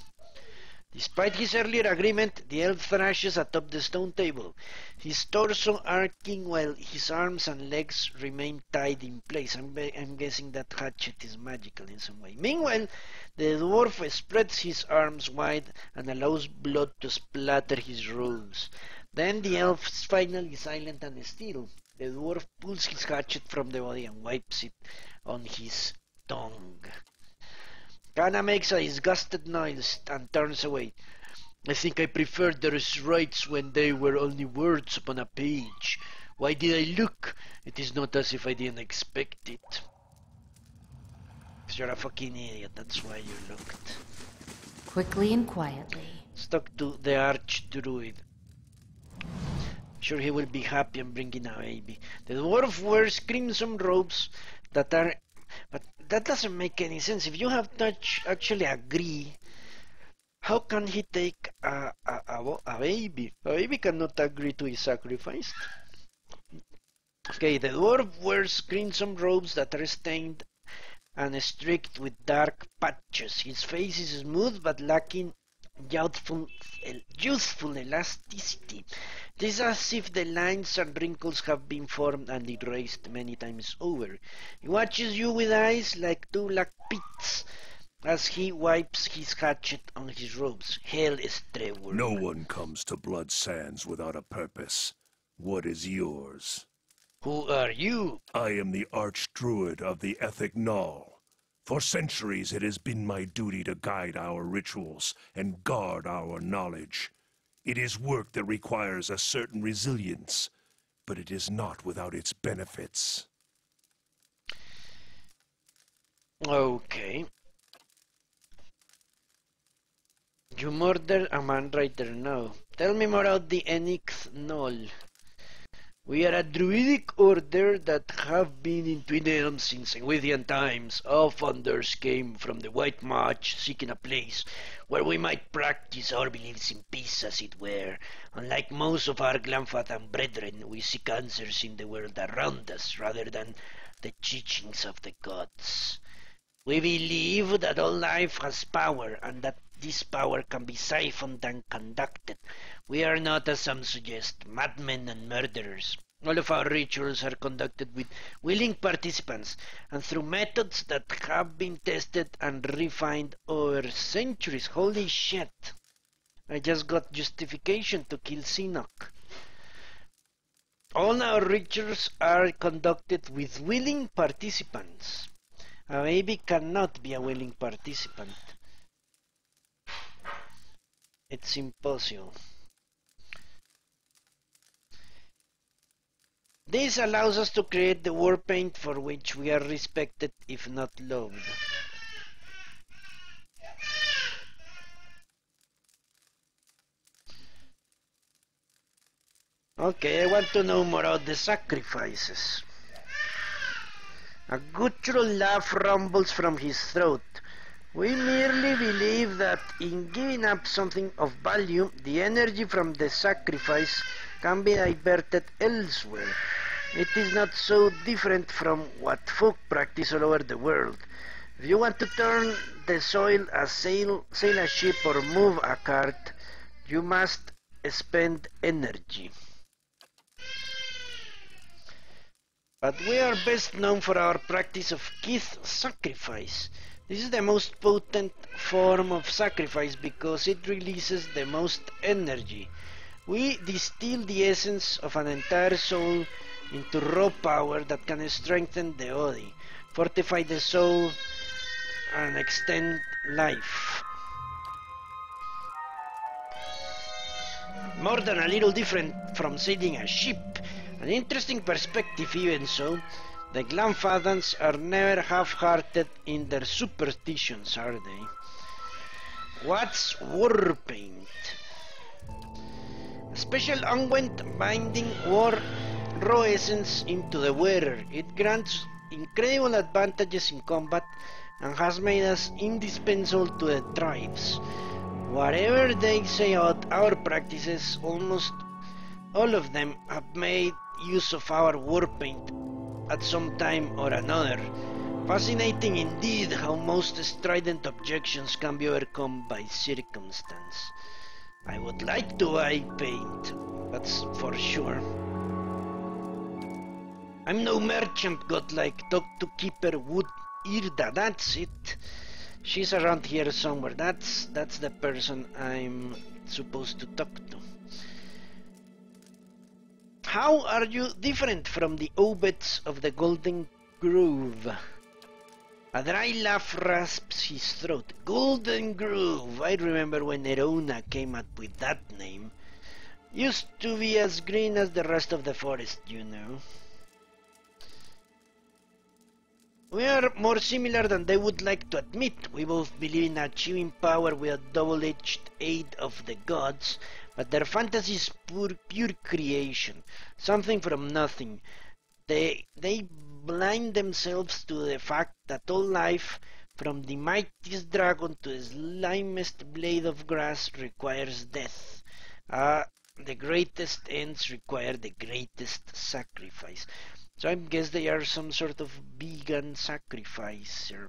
Despite his earlier agreement, the elf thrashes atop the stone table, his torso arcing while his arms and legs remain tied in place. I'm guessing that hatchet is magical in some way. Meanwhile, the dwarf spreads his arms wide and allows blood to splatter his robes. Then the elf is finally silent and still. The dwarf pulls his hatchet from the body and wipes it on his tongue. Kana makes a disgusted noise and turns away. I think I preferred those rites when they were only words upon a page. Why did I look? It is not as if I didn't expect it. Because you're a fucking idiot, that's why you looked. Quickly and quietly. Let's talk to the Archdruid. Sure he will be happy I'm bringing a baby. The dwarf wears crimson robes that are... But that doesn't make any sense. If you have actually agree, how can he take a baby? A baby cannot agree to be sacrificed. Okay, the dwarf wears crimson robes that are stained and streaked with dark patches. His face is smooth but lacking youthful elasticity. It is as if the lines and wrinkles have been formed and erased many times over. He watches you with eyes like two black pits, as he wipes his hatchet on his robes. Hail, Streward. No one comes to Blood Sands without a purpose. What is yours? Who are you? I am the Archdruid of the Ethic Null. For centuries it has been my duty to guide our rituals and guard our knowledge. It is work that requires a certain resilience, but it is not without its benefits. Okay. You murdered a man right there now. Tell me more about the Enix Null. We are a druidic order that have been in Twin Elms since Enwithian times. Our founders came from the White March, seeking a place where we might practice our beliefs in peace, as it were. Unlike most of our Glanfathan brethren, we seek answers in the world around us, rather than the teachings of the gods. We believe that all life has power, and that this power can be siphoned and conducted. We are not, as some suggest, madmen and murderers. All of our rituals are conducted with willing participants, and through methods that have been tested and refined over centuries. Holy shit. I just got justification to kill Sinnoh. All our rituals are conducted with willing participants. A baby cannot be a willing participant. It's impossible. This allows us to create the war paint for which we are respected, if not loved. Okay, I want to know more about the sacrifices. A guttural laugh rumbles from his throat. We merely believe that in giving up something of value, the energy from the sacrifice can be diverted elsewhere. It is not so different from what folk practice all over the world. If you want to turn the soil, sail a ship, or move a cart, you must spend energy. But we are best known for our practice of Kith sacrifice. This is the most potent form of sacrifice because it releases the most energy. We distill the essence of an entire soul into raw power that can strengthen the body, fortify the soul, and extend life. More than a little different from sailing a ship. An interesting perspective, even so. The Glanfathans are never half-hearted in their superstitions, are they? What's war paint? A special unguent binding raw essence into the wearer. It grants incredible advantages in combat and has made us indispensable to the tribes. Whatever they say about our practices, almost all of them have made use of our war paint at some time or another. Fascinating indeed how most strident objections can be overcome by circumstance. I would like to buy paint, that's for sure. I'm no merchant godlike. Talk to Keeper Wood Irda, that's it. She's around here somewhere. That's the person I'm supposed to talk to. How are you different from the Obeds of the Golden Grove? A dry laugh rasps his throat. Golden Grove! I remember when Nerona came up with that name. Used to be as green as the rest of the forest, you know. We are more similar than they would like to admit. We both believe in achieving power with a double-edged aid of the gods, but their fantasy is pure creation, something from nothing. They blind themselves to the fact that all life, from the mightiest dragon to the slimest blade of grass, requires death. The greatest ends require the greatest sacrifice. So I guess they are some sort of vegan sacrificers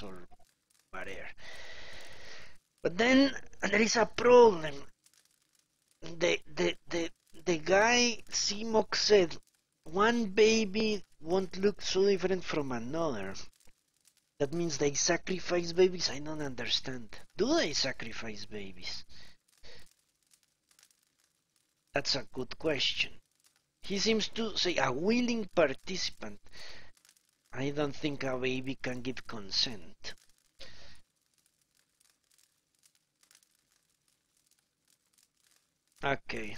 or whatever. But then there is a problem. The guy Simok said one baby won't look so different from another. That means they sacrifice babies? I don't understand. Do they sacrifice babies? That's a good question. He seems to say a willing participant. I don't think a baby can give consent. Okay.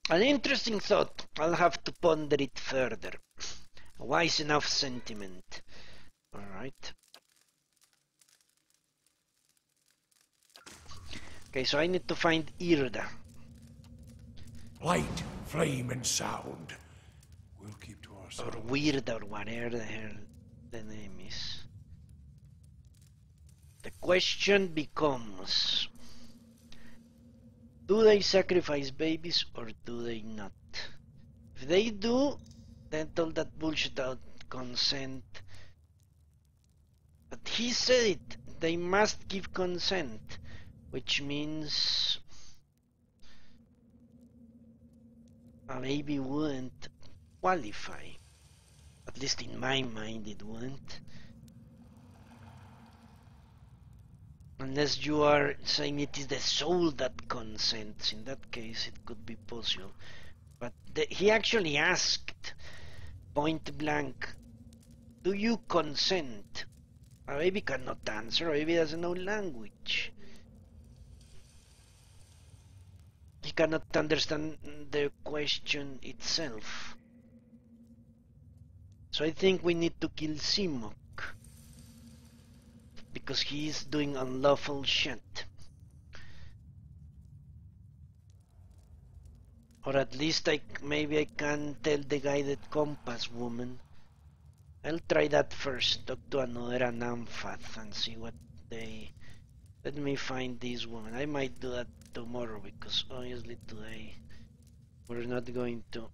An interesting thought. I'll have to ponder it further. A wise enough sentiment. Alright. Okay, so I need to find Irda. Light, flame, and sound. We'll keep to Or ourselves. Weird, or whatever the hell the name is. The question becomes, do they sacrifice babies or do they not? If they do, then all that bullshit about consent. But he said it, they must give consent, which means a baby wouldn't qualify. At least in my mind it wouldn't. Unless you are saying it is the soul that consents. In that case it could be possible. But he actually asked point blank, do you consent? A baby cannot answer, a baby doesn't know language. He cannot understand the question itself. So I think we need to kill Simok, because he is doing unlawful shit. Or at least maybe I can tell the guy that compass woman. I'll try that first, talk to another Anamfath and see what they... Let me find this woman. I might do that tomorrow, because obviously today we're not going to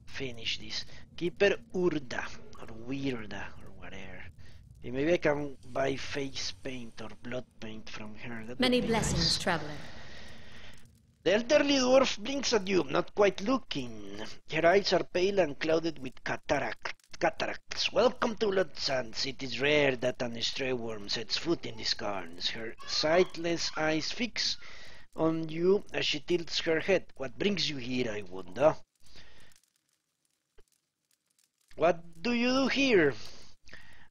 finish this. Keeper Urda, or Weirda, or whatever. Maybe I can buy face paint or blood paint from her. That Many would be blessings, nice. traveler. The elderly dwarf blinks at you, not quite looking. Her eyes are pale and clouded with cataracts. Welcome to Bloodlands. It is rare that an stray worm sets foot in these cairns. Her sightless eyes fix on you as she tilts her head. What brings you here, I wonder? What do you do here?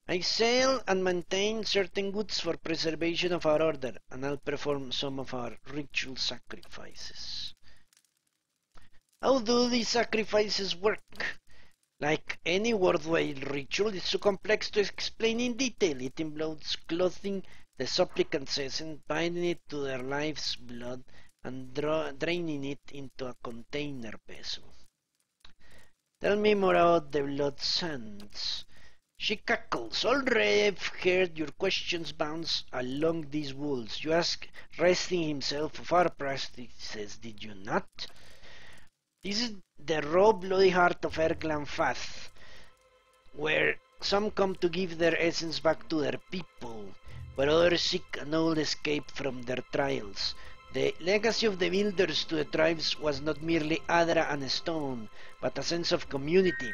I sell and maintain certain goods for preservation of our order, and I'll perform some of our ritual sacrifices. How do these sacrifices work? Like any worthwhile ritual, it's too complex to explain in detail. It involves clothing the supplicant's essence, binding it to their life's blood, and draining it into a container vessel. Tell me more about the blood sands. She cackles. Already I've heard your questions bounce along these walls. You ask, resting himself of our practices, did you not? This is the raw bloody heart of Erglanfath, where some come to give their essence back to their people, but others seek an old escape from their trials. The legacy of the builders to the tribes was not merely Adra and stone, but a sense of community.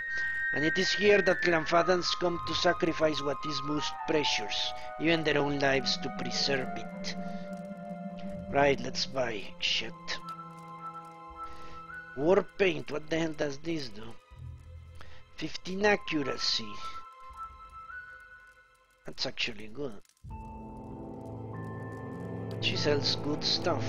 And it is here that Clanfadans come to sacrifice what is most precious, even their own lives, to preserve it. Right, let's buy shit. War paint, what the hell does this do? 15 accuracy. That's actually good. She sells good stuff.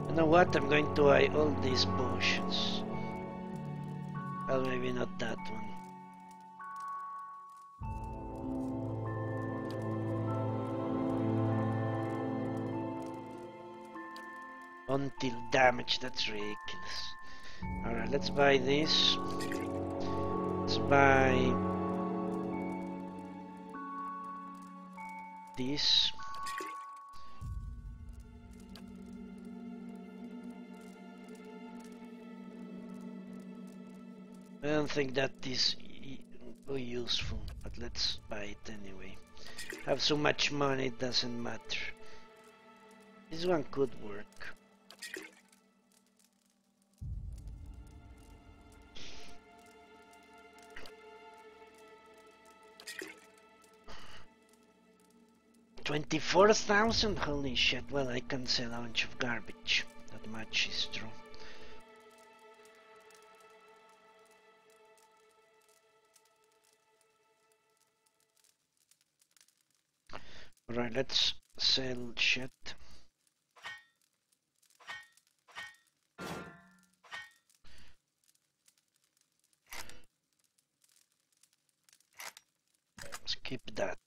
You know what? I'm going to buy all these potions. Well, maybe not that one. Until damage, that's ridiculous. Alright, let's buy this. Let's buy this. I don't think that is useful, but let's buy it anyway. Have so much money, it doesn't matter. This one could work. $24,000? Holy shit, well, I can sell a bunch of garbage. That much is true. Alright, let's sell shit. Skip that.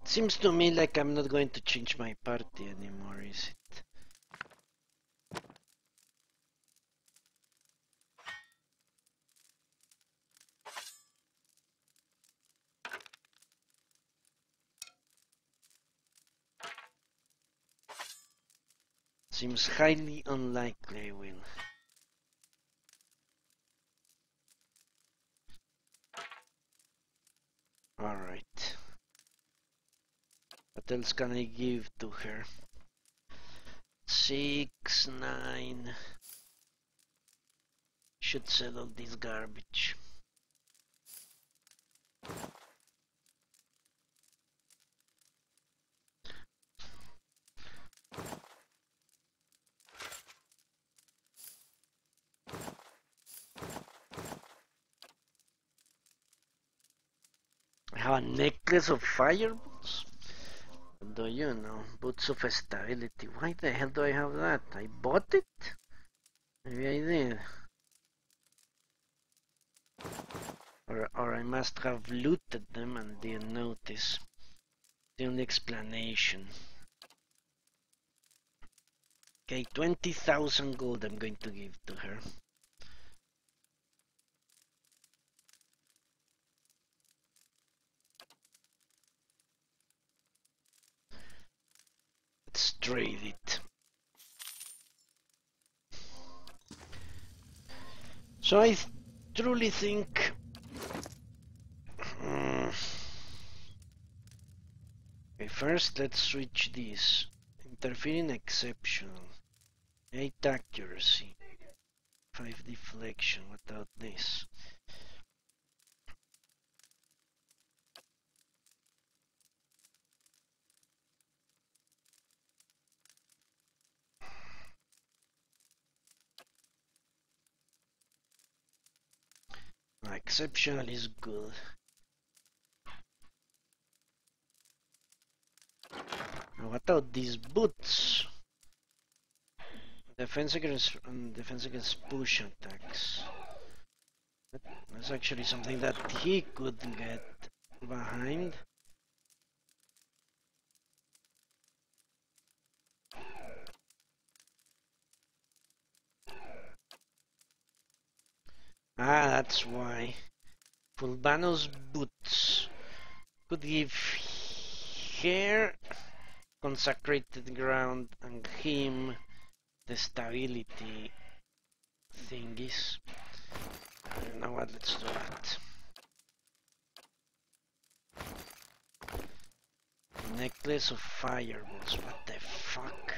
Seems to me like I'm not going to change my party anymore, is it? Seems highly unlikely I will. Alright. What else can I give to her? 6, 9. Should settle this garbage. I have a necklace of fireballs. Do you know? Boots of stability. Why the hell do I have that? I bought it? Maybe I did. Or I must have looted them and didn't notice. The only explanation. Okay, 20,000 gold I'm going to give to her. Let's trade it. So I truly think okay, first let's switch this. Interfering exceptional. 8 accuracy. 5 deflection without this. Exceptional is good. Now what about these boots? Defense against push attacks. That's actually something that he could get behind. Ah, that's why. Fulbano's boots could give her consecrated ground and him the stability thingies. You know what, let's do that. Necklace of fireballs, what the fuck?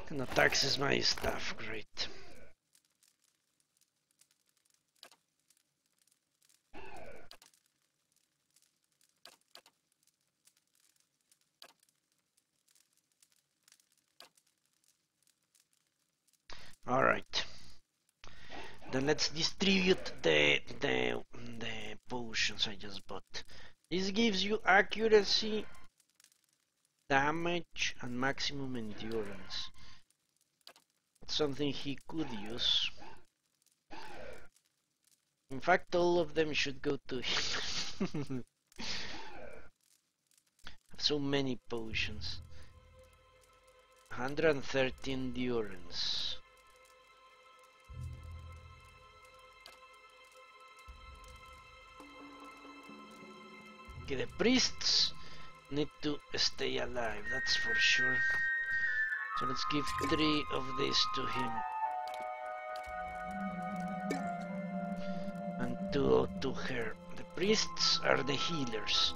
Cannot access my stuff, great. Alright. Then let's distribute the potions I just bought. This gives you accuracy, damage, and maximum endurance. It's something he could use. In fact, all of them should go to him. So many potions. 130 endurance. Okay, the priests need to stay alive, that's for sure. So let's give 3 of these to him. And 2 to her. The priests are the healers,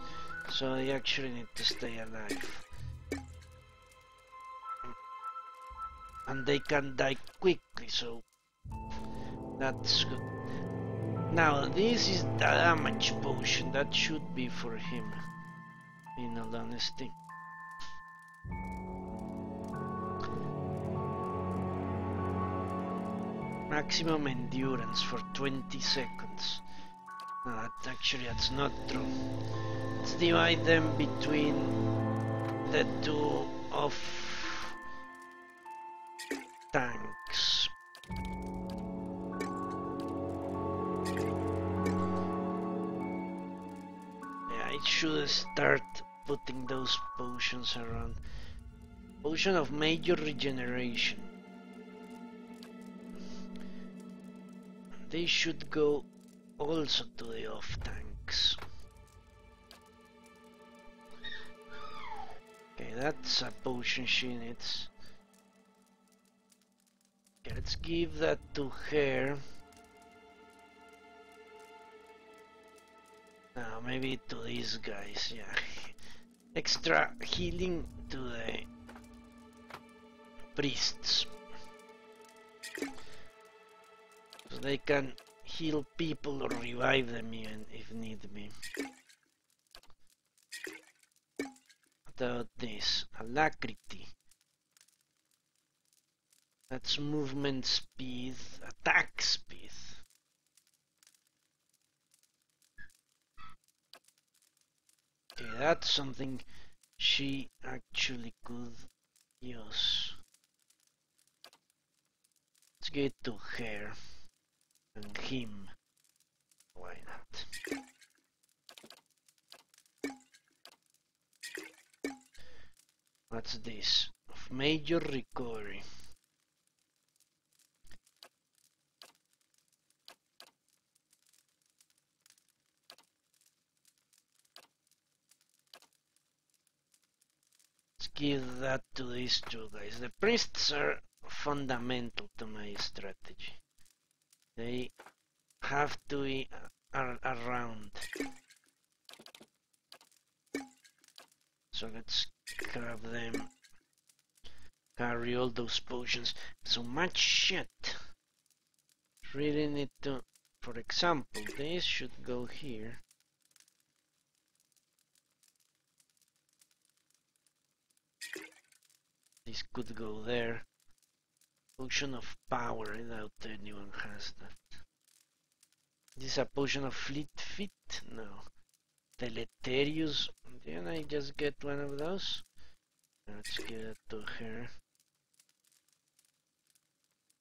so they actually need to stay alive. And they can die quickly, so that's good. Now this is the damage potion, that should be for him, in all honesty. Maximum endurance for 20 seconds. No, that's not true. Let's divide them between the 2 of tanks. Yeah, it should start putting those potions around. Potion of major regeneration. They should go also to the off tanks. Okay, that's a potion she needs. Okay, let's give that to her. Now maybe to these guys, yeah. Extra healing to the priests. So they can heal people or revive them even if need be. Without this, alacrity. That's movement speed, attack speed. Okay, that's something she actually could use. Let's get to her and him. Why not? What's this? Of major recovery. Let's give that to these 2 guys. The priests are fundamental to my strategy. They have to be around. So let's grab them. Carry all those potions. So much shit. Really need to... For example, this should go here. This could go there. Potion of power, I doubt anyone has that. This is a potion of fleet feet? No. Deleterious. Didn't I just get one of those? Let's give it to her.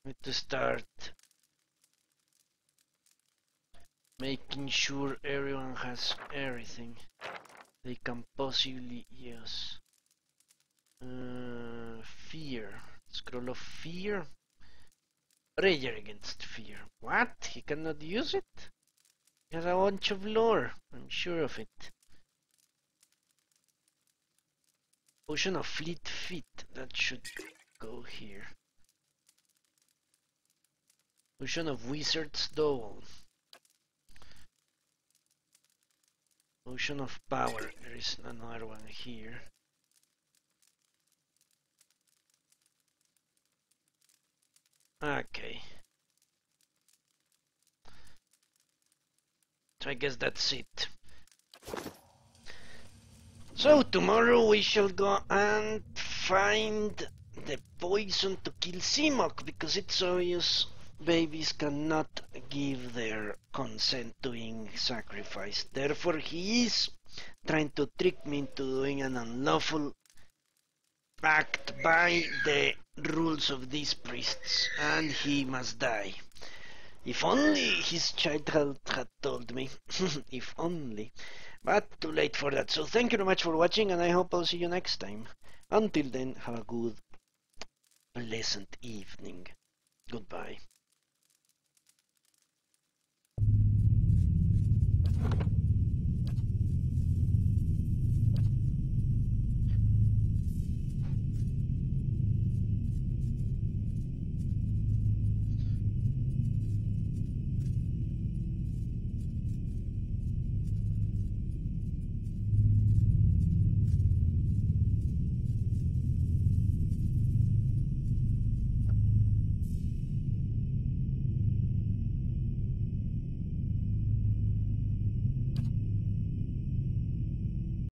Need to start making sure everyone has everything they can possibly use. Fear. Scroll of fear. Prayer against fear. What? He cannot use it? He has a bunch of lore. I'm sure of it. Potion of fleet feet. That should go here. Potion of wizard's dole. Potion of power. There is another one here. Okay. So I guess that's it. So tomorrow we shall go and find the poison to kill Simok, because it's obvious babies cannot give their consent to being sacrificed. Therefore he is trying to trick me into doing an unlawful act by the rules of these priests, and he must die. If only his child had told me. If only. But too late for that. So thank you very much for watching, and I hope I'll see you next time. Until then, have a good, pleasant evening.